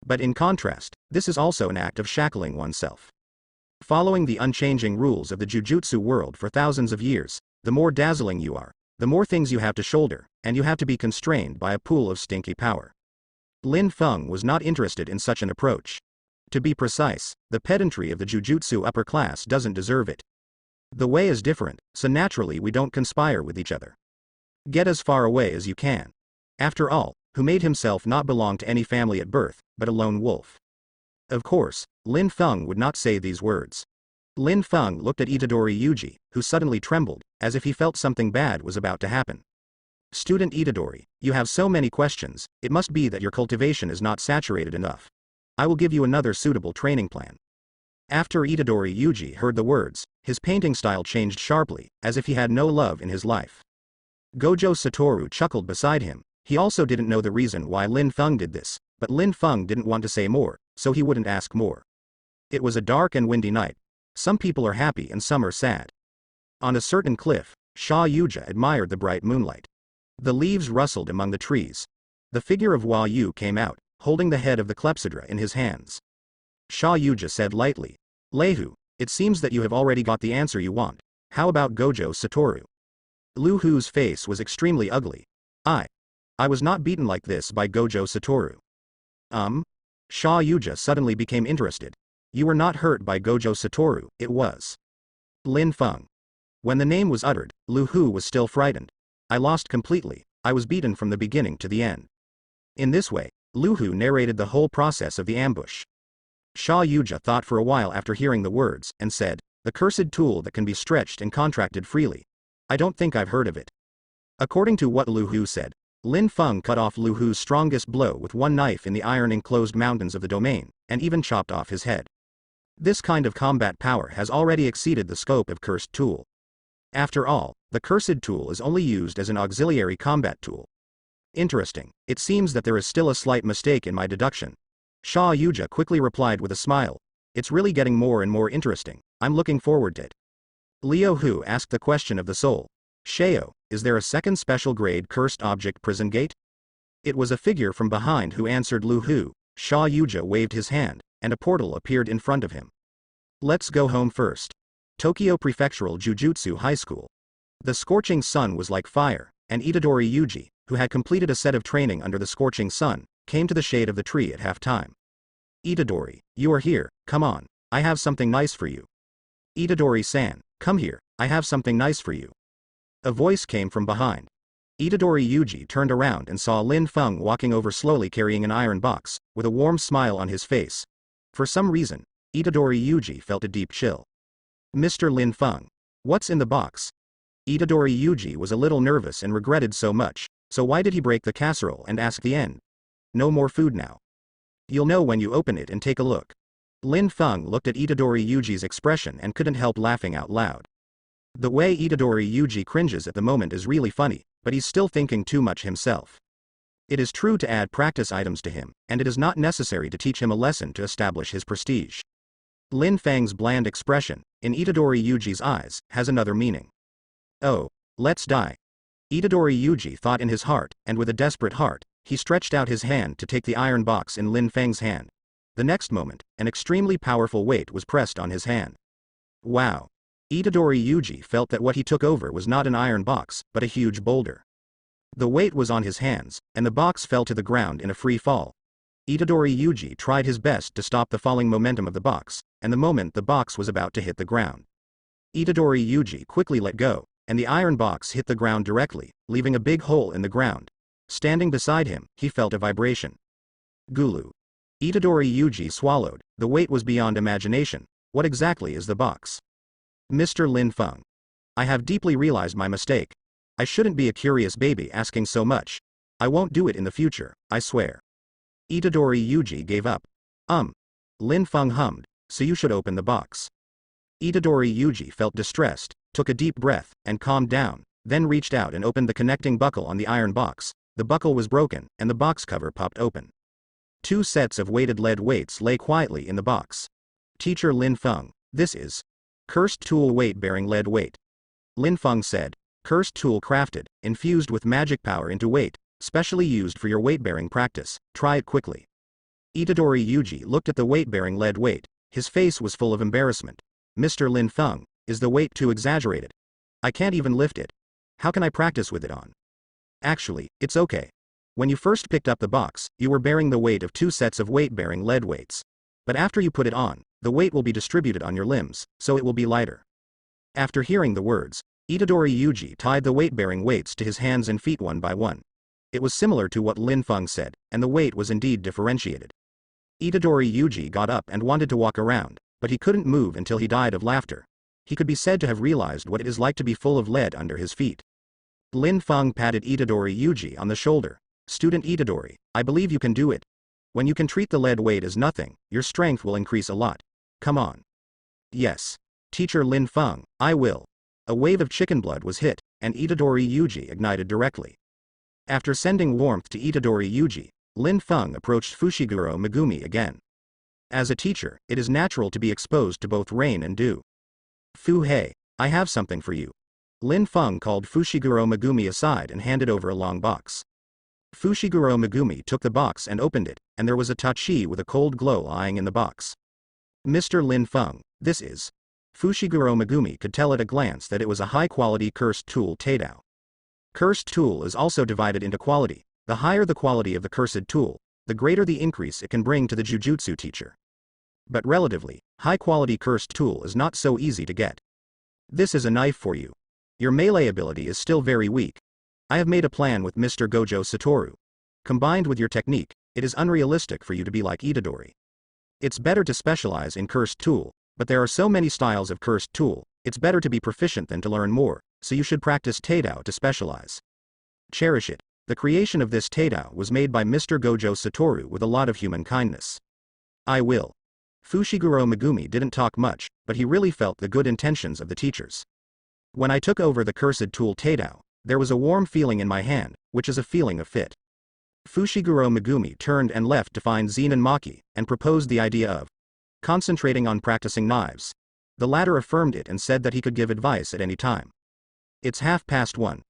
But in contrast, this is also an act of shackling oneself. Following the unchanging rules of the Jujutsu world for thousands of years, the more dazzling you are, the more things you have to shoulder, and you have to be constrained by a pool of stinky power. Lin Feng was not interested in such an approach. To be precise, the pedantry of the Jujutsu upper class doesn't deserve it. The way is different, so naturally we don't conspire with each other. Get as far away as you can. After all, who made himself not belong to any family at birth, but a lone wolf? Of course, Lin Feng would not say these words. Lin Feng looked at Itadori Yuji, who suddenly trembled, as if he felt something bad was about to happen. Student Itadori, you have so many questions, it must be that your cultivation is not saturated enough. I will give you another suitable training plan. After Itadori Yuji heard the words, his painting style changed sharply, as if he had no love in his life. Gojo Satoru chuckled beside him. He also didn't know the reason why Lin Feng did this, but Lin Feng didn't want to say more, so he wouldn't ask more. It was a dark and windy night. Some people are happy and some are sad. On a certain cliff, Sha Yuja admired the bright moonlight. The leaves rustled among the trees. The figure of Hua Yu came out, holding the head of the clepsydra in his hands. Sha Yuja said lightly, Lehu, it seems that you have already got the answer you want. How about Gojo Satoru? Lu Hu's face was extremely ugly. I was not beaten like this by Gojo Satoru. Sha Yuja suddenly became interested. You were not hurt by Gojo Satoru, it was Lin Feng. When the name was uttered, Lu Hu was still frightened. I lost completely, I was beaten from the beginning to the end. In this way, Lu Hu narrated the whole process of the ambush. Sha Yuja thought for a while after hearing the words, and said, the cursed tool that can be stretched and contracted freely. I don't think I've heard of it. According to what Lu Hu said, Lin Feng cut off Lu Hu's strongest blow with one knife in the iron-enclosed mountains of the domain, and even chopped off his head. This kind of combat power has already exceeded the scope of cursed tool. After all, the cursed tool is only used as an auxiliary combat tool. Interesting, it seems that there is still a slight mistake in my deduction. Sha Yuja quickly replied with a smile, it's really getting more and more interesting. I'm looking forward to it. Liu Hu asked the question of the soul. Sheo, is there a second special grade cursed object prison gate? It was a figure from behind who answered Liu Hu. Sha Yuja waved his hand, and a portal appeared in front of him. Let's go home first. Tokyo Prefectural Jujutsu High School. The scorching sun was like fire, and Itadori Yuji, who had completed a set of training under the scorching sun, came to the shade of the tree at half-time. Itadori, you are here, come on, I have something nice for you. Itadori-san, come here, I have something nice for you. A voice came from behind. Itadori Yuji turned around and saw Lin Feng walking over slowly carrying an iron box, with a warm smile on his face. For some reason, Itadori Yuji felt a deep chill. Mr. Lin Feng. What's in the box? Itadori Yuji was a little nervous and regretted so much, so why did he break the casserole and ask the end? No more food now. You'll know when you open it and take a look. Lin Feng looked at Itadori Yuji's expression and couldn't help laughing out loud. The way Itadori Yuji cringes at the moment is really funny, but he's still thinking too much himself. It is true to add practice items to him, and it is not necessary to teach him a lesson to establish his prestige. Lin Feng's bland expression, in Itadori Yuji's eyes, has another meaning. Oh, let's die. Itadori Yuji thought in his heart, and with a desperate heart, he stretched out his hand to take the iron box in Lin Feng's hand. The next moment, an extremely powerful weight was pressed on his hand. Wow. Itadori Yuji felt that what he took over was not an iron box, but a huge boulder. The weight was on his hands, and the box fell to the ground in a free fall. Itadori Yuji tried his best to stop the falling momentum of the box, and the moment the box was about to hit the ground, Itadori Yuji quickly let go, and the iron box hit the ground directly, leaving a big hole in the ground. Standing beside him, he felt a vibration. Gulu. Itadori Yuji swallowed, the weight was beyond imagination. What exactly is the box? Mr. Lin Feng. I have deeply realized my mistake. I shouldn't be a curious baby asking so much. I won't do it in the future, I swear. Itadori Yuji gave up. Lin Feng hummed, so you should open the box. Itadori Yuji felt distressed, took a deep breath, and calmed down, then reached out and opened the connecting buckle on the iron box. The buckle was broken, and the box cover popped open. 2 sets of weighted lead weights lay quietly in the box. Teacher Lin Feng, this is cursed tool weight-bearing lead weight. Lin Feng said, cursed tool crafted, infused with magic power into weight, specially used for your weight-bearing practice, try it quickly. Itadori Yuji looked at the weight-bearing lead weight, his face was full of embarrassment. Mr. Lin Feng, is the weight too exaggerated? I can't even lift it. How can I practice with it on? Actually, it's okay. When you first picked up the box, you were bearing the weight of 2 sets of weight-bearing lead weights. But after you put it on, the weight will be distributed on your limbs, so it will be lighter. After hearing the words, Itadori Yuji tied the weight-bearing weights to his hands and feet one by one. It was similar to what Lin Feng said, and the weight was indeed differentiated. Itadori Yuji got up and wanted to walk around, but he couldn't move until he died of laughter. He could be said to have realized what it is like to be full of lead under his feet. Lin Feng patted Itadori Yuji on the shoulder. Student Itadori, I believe you can do it. When you can treat the lead weight as nothing, your strength will increase a lot. Come on. Yes. Teacher Lin Feng, I will. A wave of chicken blood was hit, and Itadori Yuji ignited directly. After sending warmth to Itadori Yuji, Lin Feng approached Fushiguro Megumi again. As a teacher, it is natural to be exposed to both rain and dew. Fu Hei, I have something for you. Lin Feng called Fushiguro Megumi aside and handed over a long box. Fushiguro Megumi took the box and opened it, and there was a tachi with a cold glow lying in the box. Mr. Lin Feng, this is. Fushiguro Megumi could tell at a glance that it was a high-quality cursed tool Teidao. Cursed tool is also divided into quality. The higher the quality of the cursed tool, the greater the increase it can bring to the Jujutsu teacher. But relatively, high-quality cursed tool is not so easy to get. This is a knife for you. Your melee ability is still very weak. I have made a plan with Mr. Gojo Satoru. Combined with your technique, it is unrealistic for you to be like Itadori. It's better to specialize in cursed tool, but there are so many styles of cursed tool, it's better to be proficient than to learn more, so you should practice Teidao to specialize. Cherish it. The creation of this Teidao was made by Mr. Gojo Satoru with a lot of human kindness. I will. Fushiguro Megumi didn't talk much, but he really felt the good intentions of the teachers. When I took over the cursed tool Teidao, there was a warm feeling in my hand, which is a feeling of fit. Fushiguro Megumi turned and left to find Zenin Maki, and proposed the idea of concentrating on practicing knives. The latter affirmed it and said that he could give advice at any time. It's 1:30.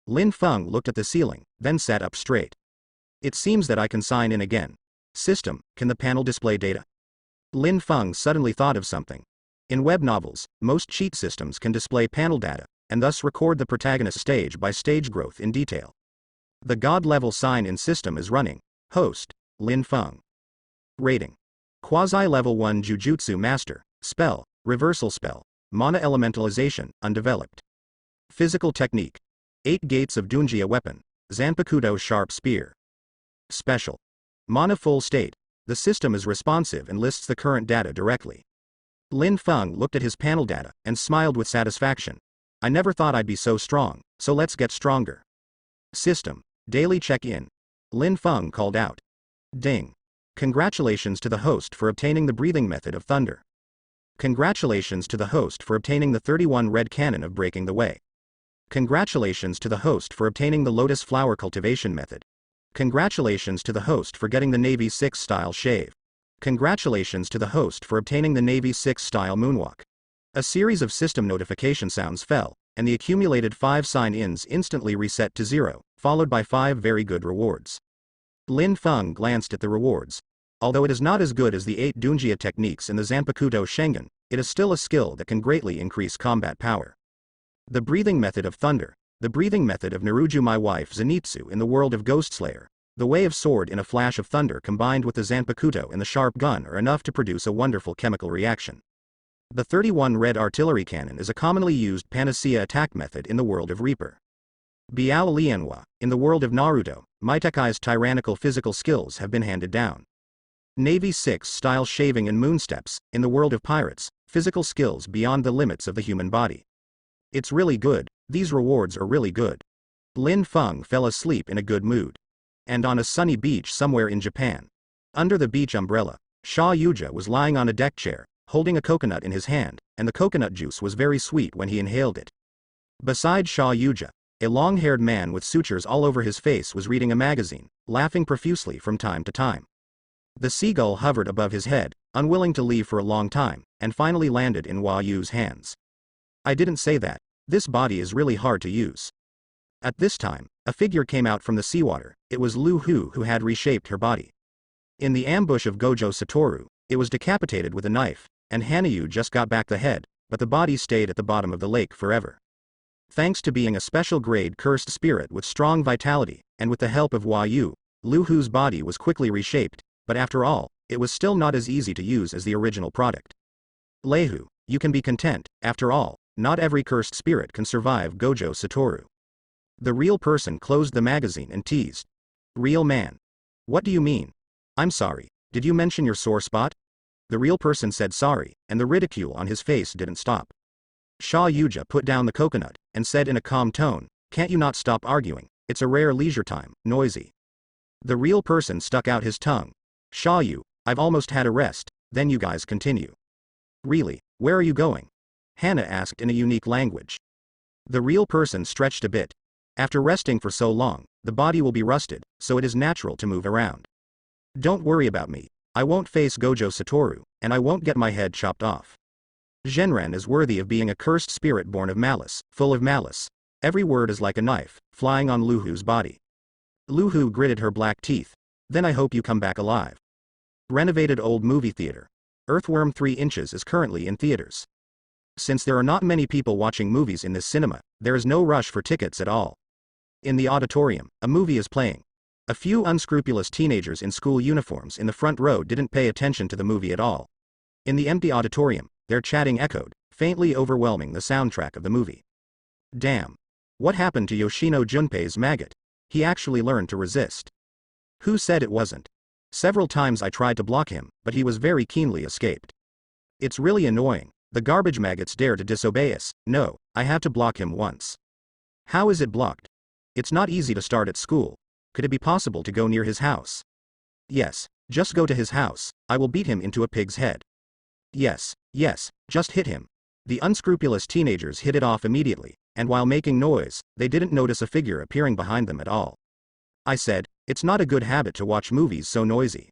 Lin Feng looked at the ceiling, then sat up straight. It seems that I can sign in again. System, can the panel display data? Lin Feng suddenly thought of something. In web novels, most cheat systems can display panel data, and thus record the protagonist's stage by stage growth in detail. The God-level sign-in system is running. Host, Lin Feng. Rating. Quasi-level 1 Jujutsu Master, Spell, Reversal Spell, Mana Elementalization, Undeveloped. Physical Technique. 8 Gates of Dunjia Weapon, Zanpakuto Sharp Spear. Special. Mana Full State. The system is responsive and lists the current data directly. Lin Feng looked at his panel data and smiled with satisfaction. I never thought I'd be so strong, so let's get stronger. System. Daily check-in. Lin Feng called out. Ding. Congratulations to the host for obtaining the breathing method of thunder. Congratulations to the host for obtaining the 31 red cannon of breaking the way. Congratulations to the host for obtaining the lotus flower cultivation method. Congratulations to the host for getting the Navy 6 style shave. Congratulations to the host for obtaining the Navy 6 style moonwalk. A series of system notification sounds fell, and the accumulated 5 sign-ins instantly reset to 0, followed by 5 very good rewards. Lin Feng glanced at the rewards. Although it is not as good as the 8 Dunjia techniques in the Zanpakuto Shengen, it is still a skill that can greatly increase combat power. The breathing method of thunder. The breathing method of Naruto my wife Zenitsu in the world of Ghostslayer. The way of sword in a flash of thunder combined with the Zanpakuto and the sharp gun are enough to produce a wonderful chemical reaction. The 31 red artillery cannon is a commonly used panacea attack method in the world of Reaper. Biao Lianhua, in the world of Naruto, Meitekai's tyrannical physical skills have been handed down. Navy 6 style shaving and moonsteps, in the world of pirates, physical skills beyond the limits of the human body. It's really good, these rewards are really good. Lin Feng fell asleep in a good mood. And on a sunny beach somewhere in Japan. Under the beach umbrella, Sha Yuja was lying on a deck chair, holding a coconut in his hand, and the coconut juice was very sweet when he inhaled it. Beside Sha Yuja, a long-haired man with sutures all over his face was reading a magazine, laughing profusely from time to time. The seagull hovered above his head, unwilling to leave for a long time, and finally landed in Hua Yu's hands. I didn't say that. This body is really hard to use. At this time, a figure came out from the seawater. It was Lu Hu who had reshaped her body. In the ambush of Gojo Satoru, it was decapitated with a knife, and Hanayu just got back the head, but the body stayed at the bottom of the lake forever. Thanks to being a special grade cursed spirit with strong vitality, and with the help of Hua Yu, Lu Hu's body was quickly reshaped, but after all, it was still not as easy to use as the original product. Lehu, you can be content, after all, not every cursed spirit can survive Gojo Satoru. The real person closed the magazine and teased. Real man. What do you mean? I'm sorry, did you mention your sore spot? The real person said sorry, and the ridicule on his face didn't stop. Sha Yuja put down the coconut, and said in a calm tone, can't you not stop arguing, it's a rare leisure time, noisy. The real person stuck out his tongue. Sha Yu, I've almost had a rest, then you guys continue. Really, where are you going? Hannah asked in a unique language. The real person stretched a bit. After resting for so long, the body will be rusted, so it is natural to move around. Don't worry about me, I won't face Gojo Satoru, and I won't get my head chopped off. Genren is worthy of being a cursed spirit born of malice, full of malice. Every word is like a knife, flying on Lu Hu's body. Lu Hu gritted her black teeth. Then I hope you come back alive. Renovated old movie theater. Earthworm 3 inches is currently in theaters. Since there are not many people watching movies in this cinema, there is no rush for tickets at all. In the auditorium, a movie is playing. A few unscrupulous teenagers in school uniforms in the front row didn't pay attention to the movie at all. In the empty auditorium, their chatting echoed, faintly overwhelming the soundtrack of the movie. Damn. What happened to Yoshino Junpei's maggot? He actually learned to resist. Who said it wasn't? Several times I tried to block him, but he was very keenly escaped. It's really annoying. The garbage maggots dare to disobey us. No, I have to block him once. How is it blocked? It's not easy to start at school. Could it be possible to go near his house? Yes, just go to his house, I will beat him into a pig's head. Yes, just hit him. The unscrupulous teenagers hit it off immediately, and while making noise, they didn't notice a figure appearing behind them at all. I said, it's not a good habit to watch movies so noisy.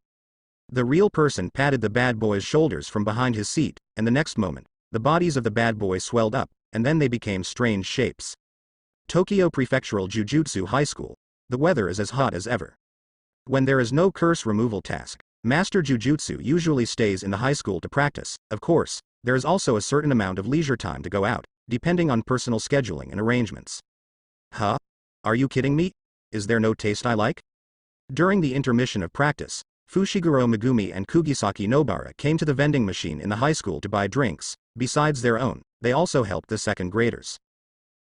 The real person patted the bad boy's shoulders from behind his seat, and the next moment, The bodies of the bad boys swelled up, and then they became strange shapes. Tokyo Prefectural Jujutsu High School. The weather is as hot as ever. When there is no curse removal task, Master Jujutsu usually stays in the high school to practice. Of course, there is also a certain amount of leisure time to go out, depending on personal scheduling and arrangements. Huh? Are you kidding me? Is there no taste I like? During the intermission of practice, Fushiguro Megumi and Kugisaki Nobara came to the vending machine in the high school to buy drinks. Besides their own, they also helped the second graders.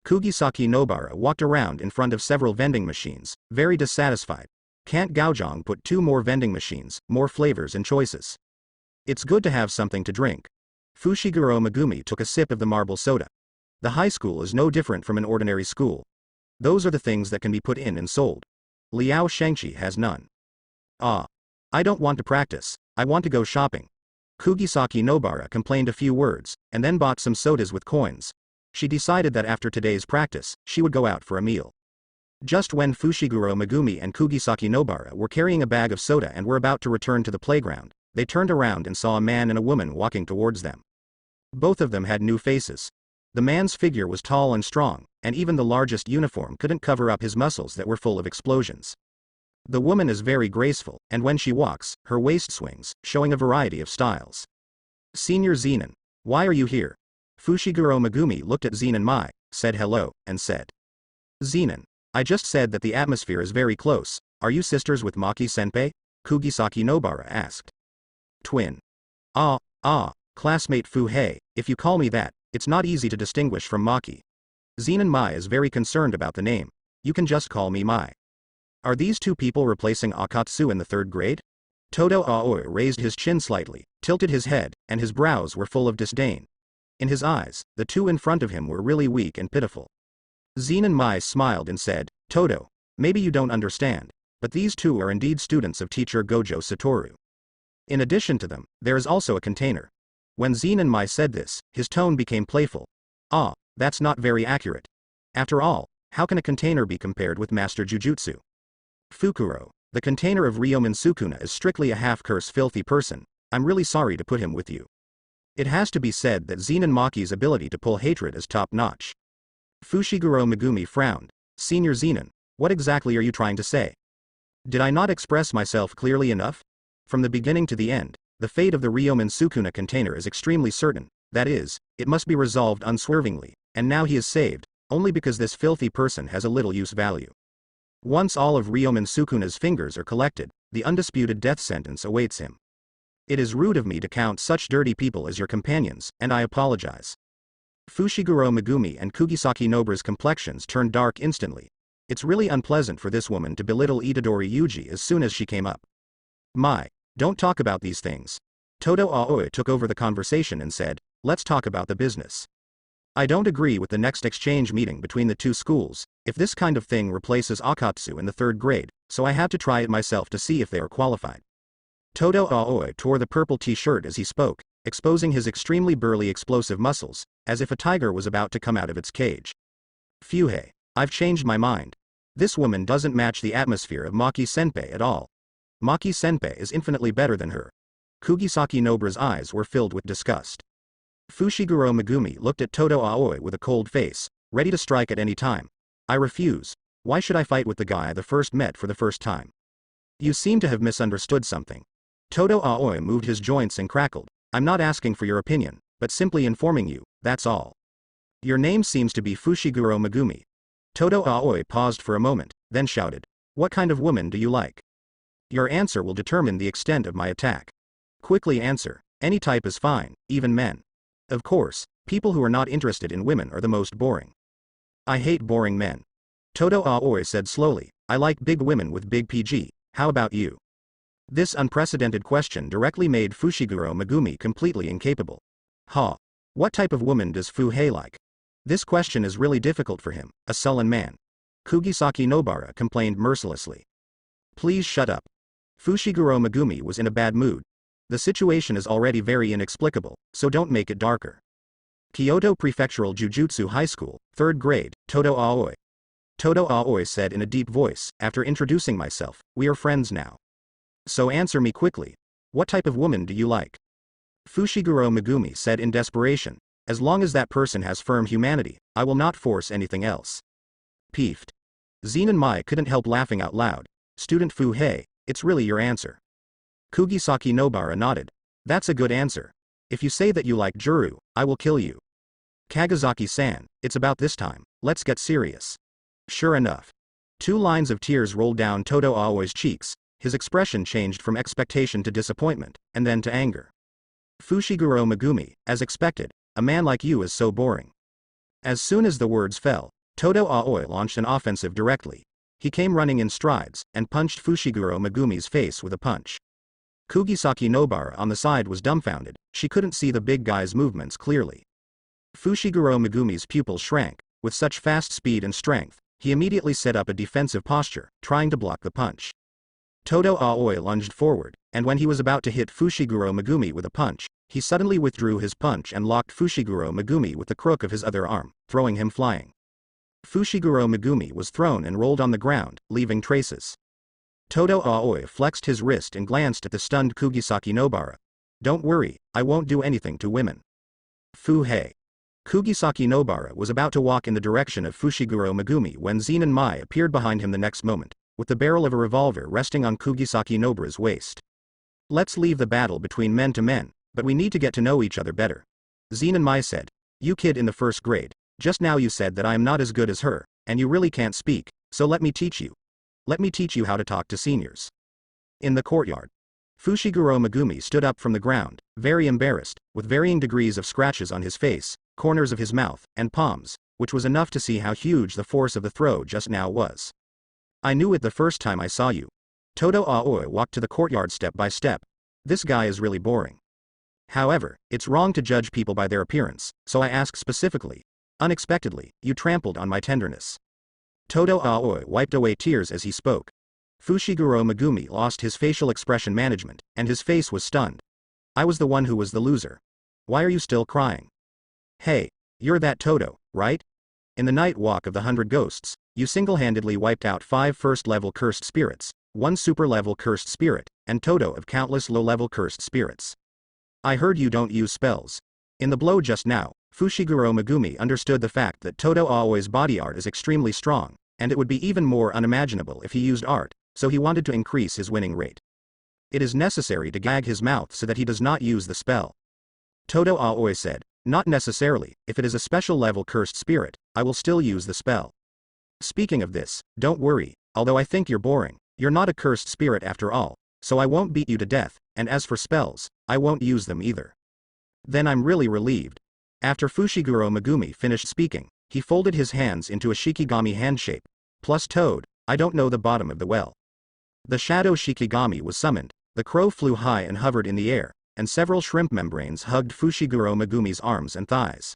Kugisaki Nobara walked around in front of several vending machines, very dissatisfied. Can't Gaojong put 2 more vending machines, more flavors and choices? It's good to have something to drink. Fushiguro Megumi took a sip of the marble soda. The high school is no different from an ordinary school. Those are the things that can be put in and sold. Liao Shangqi has none. Ah. I don't want to practice, I want to go shopping. Kugisaki Nobara complained a few words, and then bought some sodas with coins. She decided that after today's practice, she would go out for a meal. Just when Fushiguro Megumi and Kugisaki Nobara were carrying a bag of soda and were about to return to the playground, they turned around and saw a man and a woman walking towards them. Both of them had new faces. The man's figure was tall and strong, and even the largest uniform couldn't cover up his muscles that were full of explosions. The woman is very graceful, and when she walks, her waist swings, showing a variety of styles. Senior Zenon, why are you here? Fushiguro Megumi looked at Zenon Mai, said hello, and said. Zenon, I just said that the atmosphere is very close. Are you sisters with Maki-senpai? Kugisaki Nobara asked. Twin. Classmate Fu-hei, if you call me that, it's not easy to distinguish from Maki. Zenon Mai is very concerned about the name. You can just call me Mai. Are these 2 people replacing Akatsu in the 3rd grade? Todo Aoi raised his chin slightly, tilted his head, and his brows were full of disdain. In his eyes, the 2 in front of him were really weak and pitiful. Zenon Mai smiled and said, Todo, maybe you don't understand, but these 2 are indeed students of teacher Gojo Satoru. In addition to them, there is also a container. When Zenon Mai said this, his tone became playful. Ah, that's not very accurate. After all, how can a container be compared with Master Jujutsu? Fukuro, the container of Ryomen Sukuna is strictly a half-curse filthy person. I'm really sorry to put him with you. It has to be said that Zenon Maki's ability to pull hatred is top-notch. Fushiguro Megumi frowned. Senior Zenon, what exactly are you trying to say? Did I not express myself clearly enough? From the beginning to the end, the fate of the Ryomen Sukuna container is extremely certain. That is, it must be resolved unswervingly, and now he is saved, only because this filthy person has a little use value. Once all of Ryomen Sukuna's fingers are collected, the undisputed death sentence awaits him. It is rude of me to count such dirty people as your companions, and I apologize. Fushiguro Megumi and Kugisaki Nobara's complexions turned dark instantly. It's really unpleasant for this woman to belittle Itadori Yuji as soon as she came up. Mai, don't talk about these things. Todo Aoi took over the conversation and said, let's talk about the business. I don't agree with the next exchange meeting between the 2 schools, if this kind of thing replaces Akatsu in the 3rd grade, so I have to try it myself to see if they are qualified. Todo Aoi tore the purple t-shirt as he spoke, exposing his extremely burly explosive muscles, as if a tiger was about to come out of its cage. Fuhei, I've changed my mind. This woman doesn't match the atmosphere of Maki-senpai at all. Maki-senpai is infinitely better than her. Kugisaki Nobara's eyes were filled with disgust. Fushiguro Megumi looked at Todo Aoi with a cold face, ready to strike at any time. I refuse. Why should I fight with the guy I first met for the first time? You seem to have misunderstood something. Todo Aoi moved his joints and crackled. I'm not asking for your opinion, but simply informing you, that's all. Your name seems to be Fushiguro Megumi. Todo Aoi paused for a moment, then shouted. What kind of woman do you like? Your answer will determine the extent of my attack. Quickly answer. Any type is fine, even men. Of course, people who are not interested in women are the most boring. I hate boring men. Todo Aoi said slowly, I like big women with big PG, how about you? This unprecedented question directly made Fushiguro Megumi completely incapable. What type of woman does Fu-hei like? This question is really difficult for him, a sullen man. Kugisaki Nobara complained mercilessly. Please shut up. Fushiguro Megumi was in a bad mood. The situation is already very inexplicable, so don't make it darker. Kyoto Prefectural Jujutsu High School, 3rd grade, Todo Aoi. Todo Aoi said in a deep voice, after introducing myself, we are friends now. So answer me quickly. What type of woman do you like? Fushiguro Megumi said in desperation. As long as that person has firm humanity, I will not force anything else. Peeved. Zin and Mai couldn't help laughing out loud. Student Fu Hei, it's really your answer. Kugisaki Nobara nodded. That's a good answer. If you say that you like Juru, I will kill you. Kagazaki-san, it's about this time, let's get serious. Sure enough. 2 lines of tears rolled down Todo Aoi's cheeks, his expression changed from expectation to disappointment, and then to anger. Fushiguro Megumi, as expected, a man like you is so boring. As soon as the words fell, Todo Aoi launched an offensive directly. He came running in strides, and punched Fushiguro Megumi's face with a punch. Kugisaki Nobara on the side was dumbfounded, she couldn't see the big guy's movements clearly. Fushiguro Megumi's pupils shrank, with such fast speed and strength, he immediately set up a defensive posture, trying to block the punch. Todo Aoi lunged forward, and when he was about to hit Fushiguro Megumi with a punch, he suddenly withdrew his punch and locked Fushiguro Megumi with the crook of his other arm, throwing him flying. Fushiguro Megumi was thrown and rolled on the ground, leaving traces. Todo Aoi flexed his wrist and glanced at the stunned Kugisaki Nobara. Don't worry, I won't do anything to women. Fu Hei. Kugisaki Nobara was about to walk in the direction of Fushiguro Megumi when Zin and Mai appeared behind him the next moment, with the barrel of a revolver resting on Kugisaki Nobara's waist. Let's leave the battle between men to men, but we need to get to know each other better. Zin and Mai said. You kid in the 1st grade, just now you said that I am not as good as her, and you really can't speak, so let me teach you. Let me teach you how to talk to seniors. In the courtyard. Fushiguro Megumi stood up from the ground, very embarrassed, with varying degrees of scratches on his face, corners of his mouth, and palms, which was enough to see how huge the force of the throw just now was. I knew it the first time I saw you. Todo Aoi walked to the courtyard step by step. This guy is really boring. However, it's wrong to judge people by their appearance, so I ask specifically. Unexpectedly, you trampled on my tenderness. Todo Aoi wiped away tears as he spoke. Fushiguro Megumi lost his facial expression management, and his face was stunned. I was the one who was the loser. Why are you still crying? Hey, you're that Todo, right? In the night walk of the 100 ghosts, you single-handedly wiped out 5 first-level cursed spirits, 1 super-level cursed spirit, and Todo of countless low-level cursed spirits. I heard you don't use spells. In the blow just now, Fushiguro Megumi understood the fact that Todo Aoi's body art is extremely strong, and it would be even more unimaginable if he used art, so he wanted to increase his winning rate. It is necessary to gag his mouth so that he does not use the spell. Todo Aoi said, not necessarily, if it is a special level cursed spirit, I will still use the spell. Speaking of this, don't worry, although I think you're boring, you're not a cursed spirit after all, so I won't beat you to death, and as for spells, I won't use them either. Then I'm really relieved. After Fushiguro Megumi finished speaking, he folded his hands into a Shikigami hand shape. Plus Toad, I don't know the bottom of the well. The shadow Shikigami was summoned, the crow flew high and hovered in the air, and several shrimp membranes hugged Fushiguro Megumi's arms and thighs.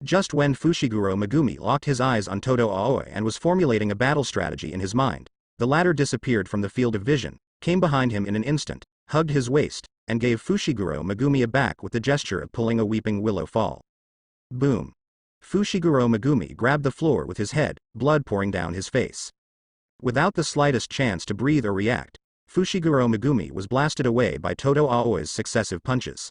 Just when Fushiguro Megumi locked his eyes on Todo Aoi and was formulating a battle strategy in his mind, the latter disappeared from the field of vision, came behind him in an instant, hugged his waist, and gave Fushiguro Megumi a back with the gesture of pulling a weeping willow fall. Boom. Fushiguro Megumi grabbed the floor with his head, blood pouring down his face. Without the slightest chance to breathe or react, Fushiguro Megumi was blasted away by Todo Aoi's successive punches.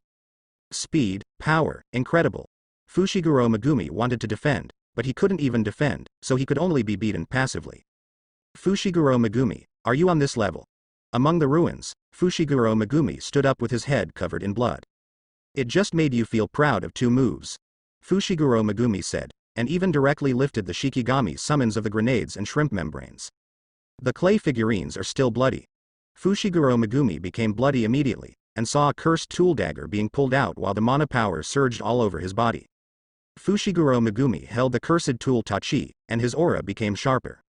Speed, power, incredible. Fushiguro Megumi wanted to defend, but he couldn't even defend, so he could only be beaten passively. Fushiguro Megumi, are you on this level? Among the ruins, Fushiguro Megumi stood up with his head covered in blood. It just made you feel proud of 2 moves. Fushiguro Megumi said, and even directly lifted the Shikigami summons of the grenades and shrimp membranes. The clay figurines are still bloody. Fushiguro Megumi became bloody immediately, and saw a cursed tool dagger being pulled out while the mana power surged all over his body. Fushiguro Megumi held the cursed tool Tachi, and his aura became sharper.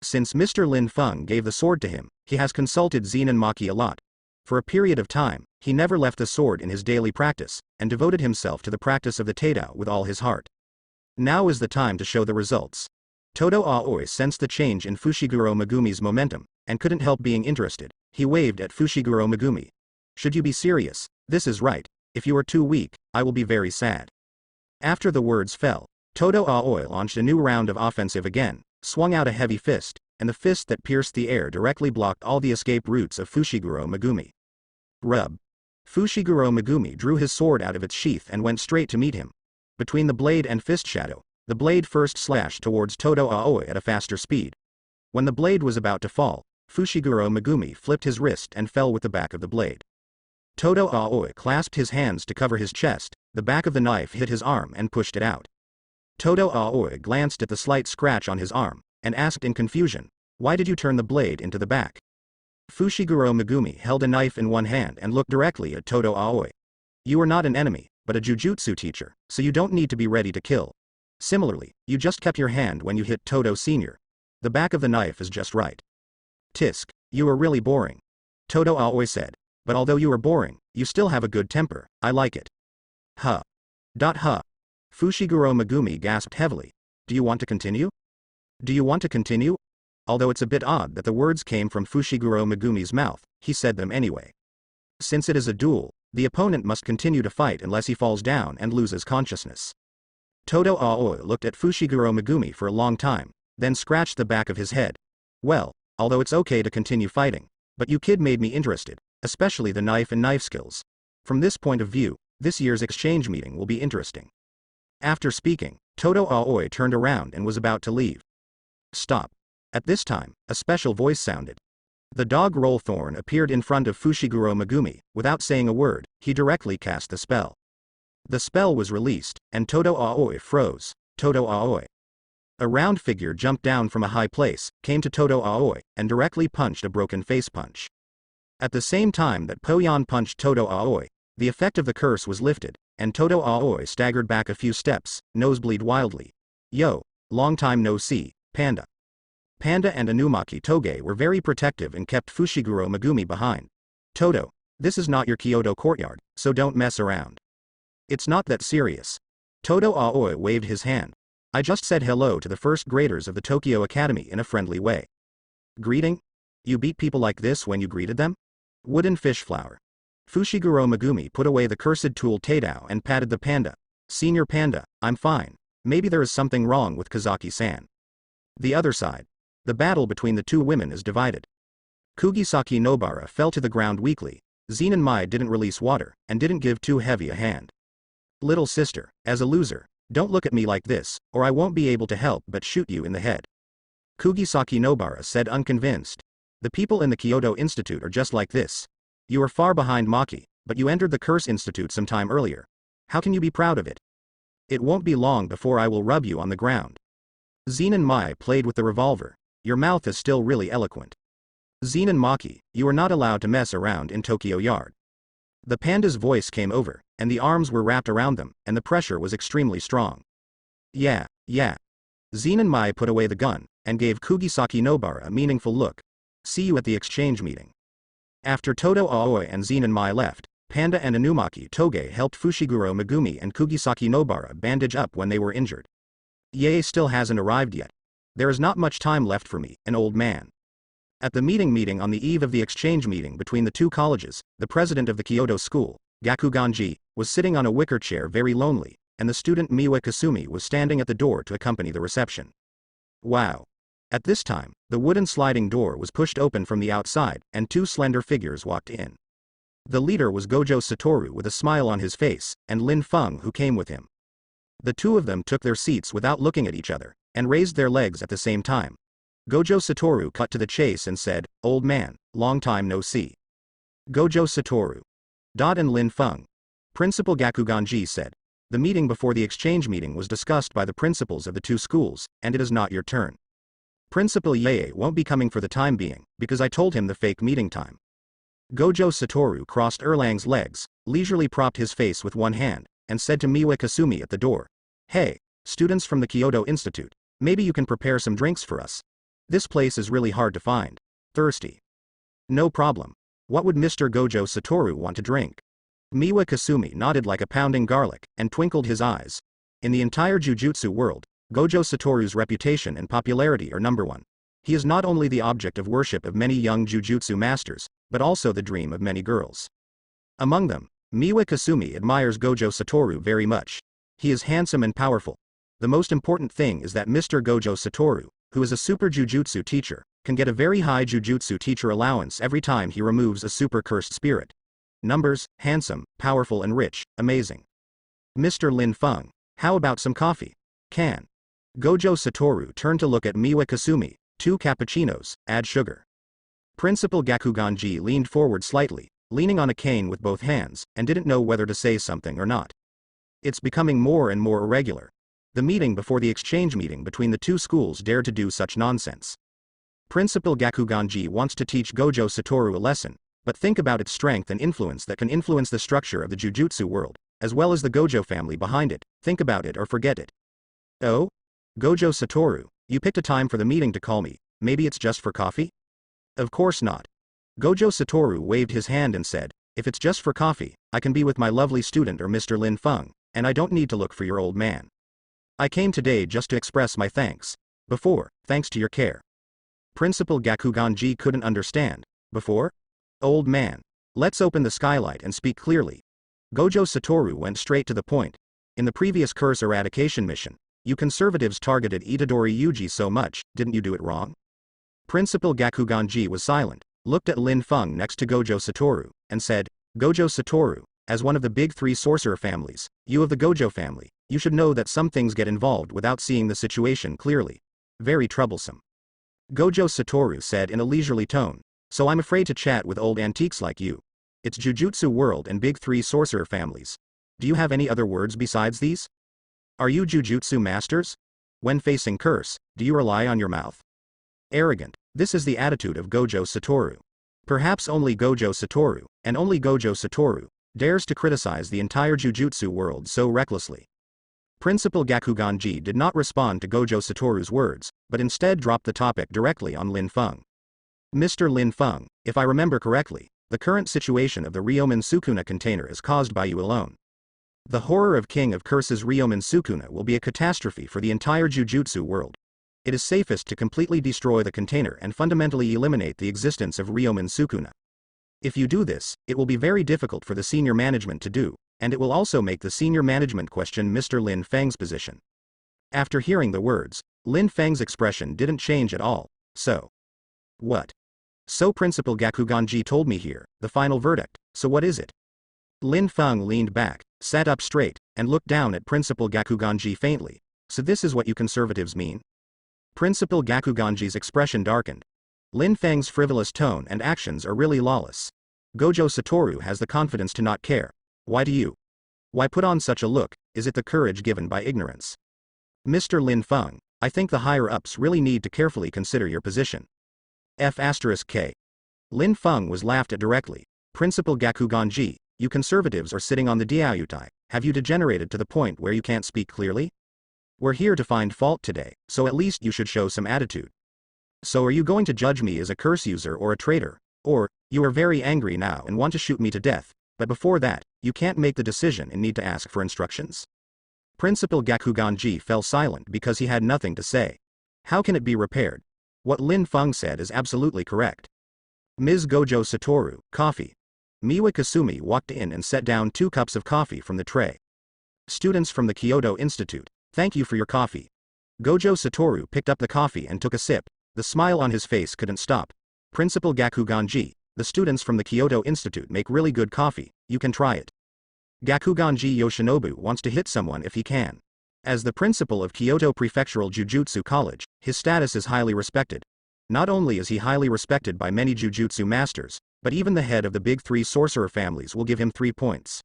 Since Mr. Lin Feng gave the sword to him, he has consulted Zin and Maki a lot. For a period of time, he never left the sword in his daily practice, and devoted himself to the practice of the Teidao with all his heart. Now is the time to show the results. Todo Aoi sensed the change in Fushiguro Megumi's momentum, and couldn't help being interested. He waved at Fushiguro Megumi. Should you be serious? This is right. If you are too weak, I will be very sad. After the words fell, Todo Aoi launched a new round of offensive again, swung out a heavy fist, and the fist that pierced the air directly blocked all the escape routes of Fushiguro Megumi. Rub. Fushiguro Megumi drew his sword out of its sheath and went straight to meet him. Between the blade and fist shadow, the blade first slashed towards Todo Aoi at a faster speed. When the blade was about to fall, Fushiguro Megumi flipped his wrist and fell with the back of the blade. Todo Aoi clasped his hands to cover his chest, the back of the knife hit his arm and pushed it out. Todo Aoi glanced at the slight scratch on his arm, and asked in confusion, "Why did you turn the blade into the back?" Fushiguro Megumi held a knife in one hand and looked directly at Todo Aoi. "You are not an enemy, but a jujutsu teacher, so you don't need to be ready to kill. Similarly, you just kept your hand when you hit Todo Sr. The back of the knife is just right." "Tisk, you are really boring," Todo Aoi said, "but although you are boring, you still have a good temper, I like it." Huh. Huh. Fushiguro Megumi gasped heavily. "Do you want to continue? Do you want to continue?" Although it's a bit odd that the words came from Fushiguro Megumi's mouth, he said them anyway. Since it is a duel, the opponent must continue to fight unless he falls down and loses consciousness. Todo Aoi looked at Fushiguro Megumi for a long time, then scratched the back of his head. "Well, although it's okay to continue fighting, but you kid made me interested, especially the knife and knife skills. From this point of view, this year's exchange meeting will be interesting." After speaking, Todo Aoi turned around and was about to leave. Stop. At this time, a special voice sounded. The dog Rollthorn appeared in front of Fushiguro Megumi. Without saying a word, he directly cast the spell. The spell was released, and Todo Aoi froze. Todo Aoi. A round figure jumped down from a high place, came to Todo Aoi, and directly punched a broken face punch. At the same time that Poyon punched Todo Aoi, the effect of the curse was lifted, and Todo Aoi staggered back a few steps, nosebleed wildly. "Yo, long time no see, Panda." Panda and Inumaki Toge were very protective and kept Fushiguro Megumi behind. "Todo, this is not your Kyoto courtyard, so don't mess around. It's not that serious." Todo Aoi waved his hand. "I just said hello to the first graders of the Tokyo Academy in a friendly way." "Greeting? You beat people like this when you greeted them?" Wooden fish flower. Fushiguro Megumi put away the cursed tool Teidao and patted the panda. "Senior Panda, I'm fine. Maybe there is something wrong with Kazaki-san." The other side. The battle between the two women is divided. Kugisaki Nobara fell to the ground weakly. Zenin Mai didn't release water, and didn't give too heavy a hand. "Little sister, as a loser, don't look at me like this, or I won't be able to help but shoot you in the head." Kugisaki Nobara said unconvinced. "The people in the Kyoto Institute are just like this. You are far behind Maki, but you entered the Curse Institute some time earlier. How can you be proud of it? It won't be long before I will rub you on the ground." Zenin Mai played with the revolver. "Your mouth is still really eloquent." "Zenin Maki, you are not allowed to mess around in Tokyo Yard." The panda's voice came over, and the arms were wrapped around them, and the pressure was extremely strong. Yeah. Zenin Mai put away the gun, and gave Kugisaki Nobara a meaningful look. "See you at the exchange meeting." After Todo Aoi and Zenin Mai left, Panda and Inumaki Toge helped Fushiguro Megumi and Kugisaki Nobara bandage up when they were injured. "Yae still hasn't arrived yet. There is not much time left for me, an old man." At the meeting on the eve of the exchange meeting between the two colleges, the president of the Kyoto school, Gakuganji, was sitting on a wicker chair very lonely, and the student Miwa Kasumi was standing at the door to accompany the reception. Wow. At this time, the wooden sliding door was pushed open from the outside, and two slender figures walked in. The leader was Gojo Satoru with a smile on his face, and Lin Feng who came with him. The two of them took their seats without looking at each other, and raised their legs at the same time. Gojo Satoru cut to the chase and said, "Old man, long time no see." Gojo Satoru. And Lin Feng. Principal Gakuganji said, "The meeting before the exchange meeting was discussed by the principals of the two schools, and it is not your turn. Principal Yae won't be coming for the time being, because I told him the fake meeting time." Gojo Satoru crossed Erlang's legs, leisurely propped his face with one hand, and said to Miwa Kasumi at the door, "Hey, students from the Kyoto Institute, maybe you can prepare some drinks for us. This place is really hard to find. Thirsty." "No problem. What would Mr. Gojo Satoru want to drink?" Miwa Kasumi nodded like a pounding garlic, and twinkled his eyes. In the entire Jujutsu world, Gojo Satoru's reputation and popularity are number one. He is not only the object of worship of many young Jujutsu masters, but also the dream of many girls. Among them, Miwa Kasumi admires Gojo Satoru very much. He is handsome and powerful. The most important thing is that Mr. Gojo Satoru, who is a super Jujutsu teacher, can get a very high Jujutsu teacher allowance every time he removes a super cursed spirit. Numbers, handsome, powerful and rich, amazing. Mr. Lin Feng. How about some coffee? Can Gojo Satoru turned to look at Miwa Kasumi. 2 cappuccinos, add sugar. Principal Gakuganji leaned forward slightly, leaning on a cane with both hands, and didn't know whether to say something or not. It's becoming more and more irregular. The meeting before the exchange meeting between the two schools dared to do such nonsense. Principal Gakuganji wants to teach Gojo Satoru a lesson, but think about its strength and influence that can influence the structure of the Jujutsu world, as well as the Gojo family behind it. Think about it or forget it. Oh? Gojo Satoru, you picked a time for the meeting to call me, maybe it's just for coffee? Of course not. Gojo Satoru waved his hand and said, if it's just for coffee, I can be with my lovely student or Mr. Lin Feng, and I don't need to look for your old man. I came today just to express my thanks. Thanks to your care. Principal Gakuganji couldn't understand. Before? Old man. Let's open the skylight and speak clearly. Gojo Satoru went straight to the point. In the previous curse eradication mission, you conservatives targeted Itadori Yuji so much, didn't you do it wrong? Principal Gakuganji was silent, looked at Lin Feng next to Gojo Satoru, and said, Gojo Satoru, as one of the big 3 sorcerer families, you of the Gojo family, you should know that some things get involved without seeing the situation clearly. Very troublesome. Gojo Satoru said in a leisurely tone, so I'm afraid to chat with old antiques like you. It's Jujutsu world and big 3 sorcerer families. Do you have any other words besides these? Are you Jujutsu masters? When facing curse, do you rely on your mouth? Arrogant. This is the attitude of Gojo Satoru. Perhaps only Gojo Satoru, and only Gojo Satoru, dares to criticize the entire Jujutsu world so recklessly. Principal Gakuganji did not respond to Gojo Satoru's words, but instead dropped the topic directly on Lin Feng. Mr. Lin Feng, if I remember correctly, the current situation of the Ryomen Sukuna container is caused by you alone. The horror of King of Curses Ryomen Sukuna will be a catastrophe for the entire Jujutsu world. It is safest to completely destroy the container and fundamentally eliminate the existence of Ryomen Sukuna. If you do this, it will be very difficult for the senior management to do, and it will also make the senior management question Mr. Lin Feng's position. After hearing the words, Lin Feng's expression didn't change at all. So what? So Principal Gakuganji told me here, the final verdict, so what is it? Lin Feng leaned back, sat up straight, and looked down at Principal Gakuganji faintly. So this is what you conservatives mean? Principal Gakuganji's expression darkened. Lin Feng's frivolous tone and actions are really lawless. Gojo Satoru has the confidence to not care. Why do you? Why put on such a look? Is it the courage given by ignorance? Mr. Lin Feng, I think the higher-ups really need to carefully consider your position. F*K. Lin Feng was laughed at directly. Principal Gakuganji, you conservatives are sitting on the Diaoyutai. Have you degenerated to the point where you can't speak clearly? We're here to find fault today, so at least you should show some attitude. So are you going to judge me as a curse user or a traitor? Or, you are very angry now and want to shoot me to death, but before that, you can't make the decision and need to ask for instructions? Principal Gakuganji fell silent because he had nothing to say. How can it be repaired? What Lin Feng said is absolutely correct. Ms. Gojo Satoru, coffee. Miwa Kasumi walked in and set down 2 cups of coffee from the tray. Students from the Kyoto Institute, thank you for your coffee. Gojo Satoru picked up the coffee and took a sip. The smile on his face couldn't stop. Principal Gakuganji, the students from the Kyoto Institute make really good coffee, you can try it. Gakuganji Yoshinobu wants to hit someone if he can. As the principal of Kyoto Prefectural Jujutsu College, his status is highly respected. Not only is he highly respected by many Jujutsu masters, but even the head of the big 3 sorcerer families will give him 3 points.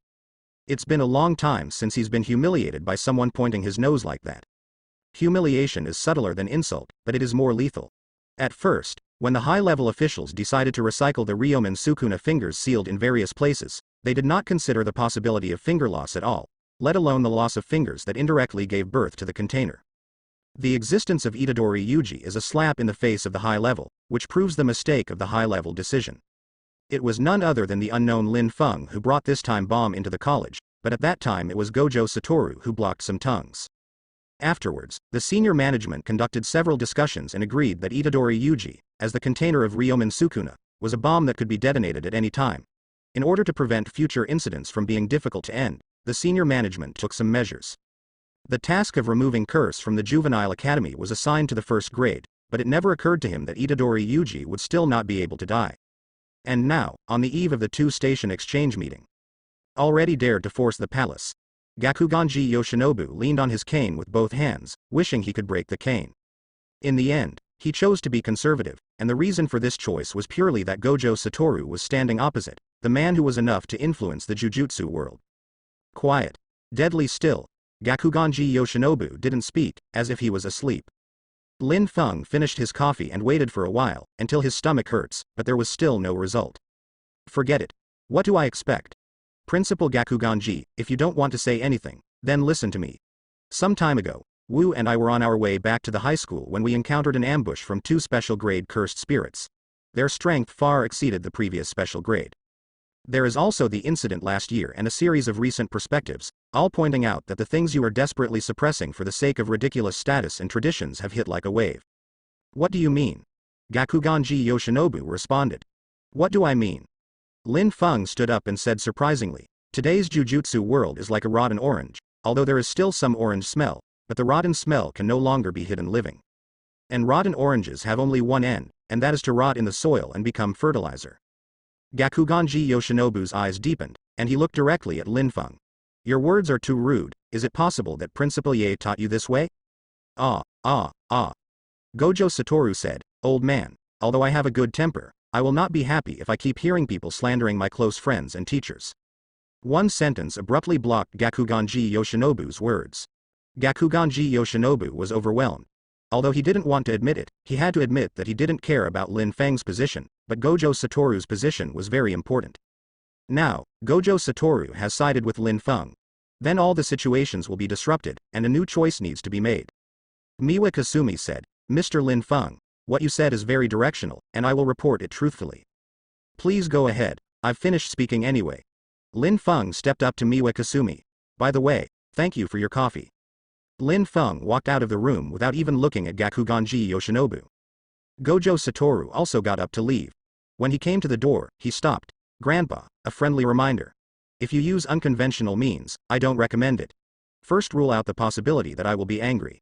It's been a long time since he's been humiliated by someone pointing his nose like that. Humiliation is subtler than insult, but it is more lethal. At first, when the high-level officials decided to recycle the Ryomen Sukuna fingers sealed in various places, they did not consider the possibility of finger loss at all, let alone the loss of fingers that indirectly gave birth to the container. The existence of Itadori Yuji is a slap in the face of the high level, which proves the mistake of the high-level decision. It was none other than the unknown Lin Feng who brought this time bomb into the college, but at that time it was Gojo Satoru who blocked some tongues. Afterwards, the senior management conducted several discussions and agreed that Itadori Yuji, as the container of Ryomen Sukuna, was a bomb that could be detonated at any time. In order to prevent future incidents from being difficult to end, the senior management took some measures. The task of removing curse from the juvenile academy was assigned to the first grade, but it never occurred to him that Itadori Yuji would still not be able to die. And now, on the eve of the 2-station exchange meeting, already dared to force the palace. Gakuganji Yoshinobu leaned on his cane with both hands, wishing he could break the cane. In the end, he chose to be conservative, and the reason for this choice was purely that Gojo Satoru was standing opposite, the man who was enough to influence the Jujutsu world. Quiet. Deadly still. Gakuganji Yoshinobu didn't speak, as if he was asleep. Lin Feng finished his coffee and waited for a while, until his stomach hurts, but there was still no result. Forget it. What do I expect? Principal Gakuganji, if you don't want to say anything, then listen to me. Some time ago, Wu and I were on our way back to the high school when we encountered an ambush from 2 special grade cursed spirits. Their strength far exceeded the previous special grade. There is also the incident last year and a series of recent perspectives, all pointing out that the things you are desperately suppressing for the sake of ridiculous status and traditions have hit like a wave. What do you mean? Gakuganji Yoshinobu responded. What do I mean? Lin Feng stood up and said surprisingly, today's Jujutsu world is like a rotten orange, although there is still some orange smell, but the rotten smell can no longer be hidden living. And rotten oranges have only one end, and that is to rot in the soil and become fertilizer. Gakuganji Yoshinobu's eyes deepened, and he looked directly at Lin Feng. Your words are too rude. Is it possible that Principal Ye taught you this way? Ah. Gojo Satoru said, old man, although I have a good temper, I will not be happy if I keep hearing people slandering my close friends and teachers. One sentence abruptly blocked Gakuganji Yoshinobu's words. Gakuganji Yoshinobu was overwhelmed. Although he didn't want to admit it, he had to admit that he didn't care about Lin Feng's position, but Gojo Satoru's position was very important. Now, Gojo Satoru has sided with Lin Feng. Then all the situations will be disrupted, and a new choice needs to be made. Miwa Kasumi said, Mr. Lin Feng, what you said is very directional, and I will report it truthfully. Please go ahead, I've finished speaking anyway. Lin Feng stepped up to Miwa Kasumi. By the way, thank you for your coffee. Lin Feng walked out of the room without even looking at Gakuganji Yoshinobu. Gojo Satoru also got up to leave. When he came to the door, he stopped. Grandpa, a friendly reminder. If you use unconventional means, I don't recommend it. First rule out the possibility that I will be angry.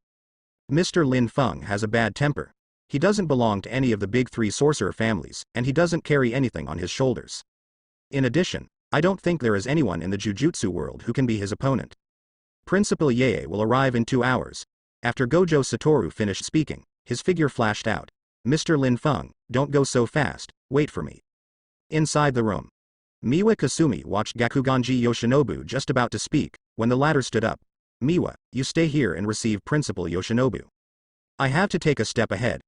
Mr. Lin Feng has a bad temper. He doesn't belong to any of the big 3 sorcerer families, and he doesn't carry anything on his shoulders. In addition, I don't think there is anyone in the Jujutsu world who can be his opponent. Principal Ye will arrive in 2 hours. After Gojo Satoru finished speaking, his figure flashed out. Mr. Lin Feng, don't go so fast, wait for me. Inside the room. Miwa Kasumi watched Gakuganji Yoshinobu just about to speak, when the latter stood up. Miwa, you stay here and receive Principal Yoshinobu. I have to take a step ahead.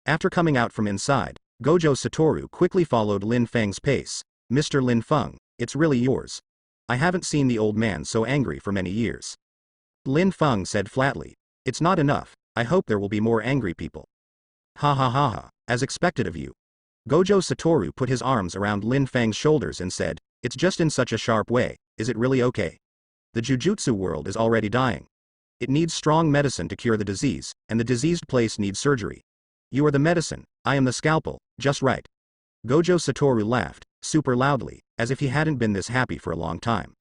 After coming out from inside, Gojo Satoru quickly followed Lin Feng's pace. Mr. Lin Feng, it's really yours. I haven't seen the old man so angry for many years. Lin Feng said flatly, it's not enough, I hope there will be more angry people. Ha ha ha ha, as expected of you. Gojo Satoru put his arms around Lin Feng's shoulders and said, it's just in such a sharp way, is it really okay? The Jujutsu world is already dying. It needs strong medicine to cure the disease, and the diseased place needs surgery. You are the medicine, I am the scalpel, just right. Gojo Satoru laughed, super loudly, as if he hadn't been this happy for a long time.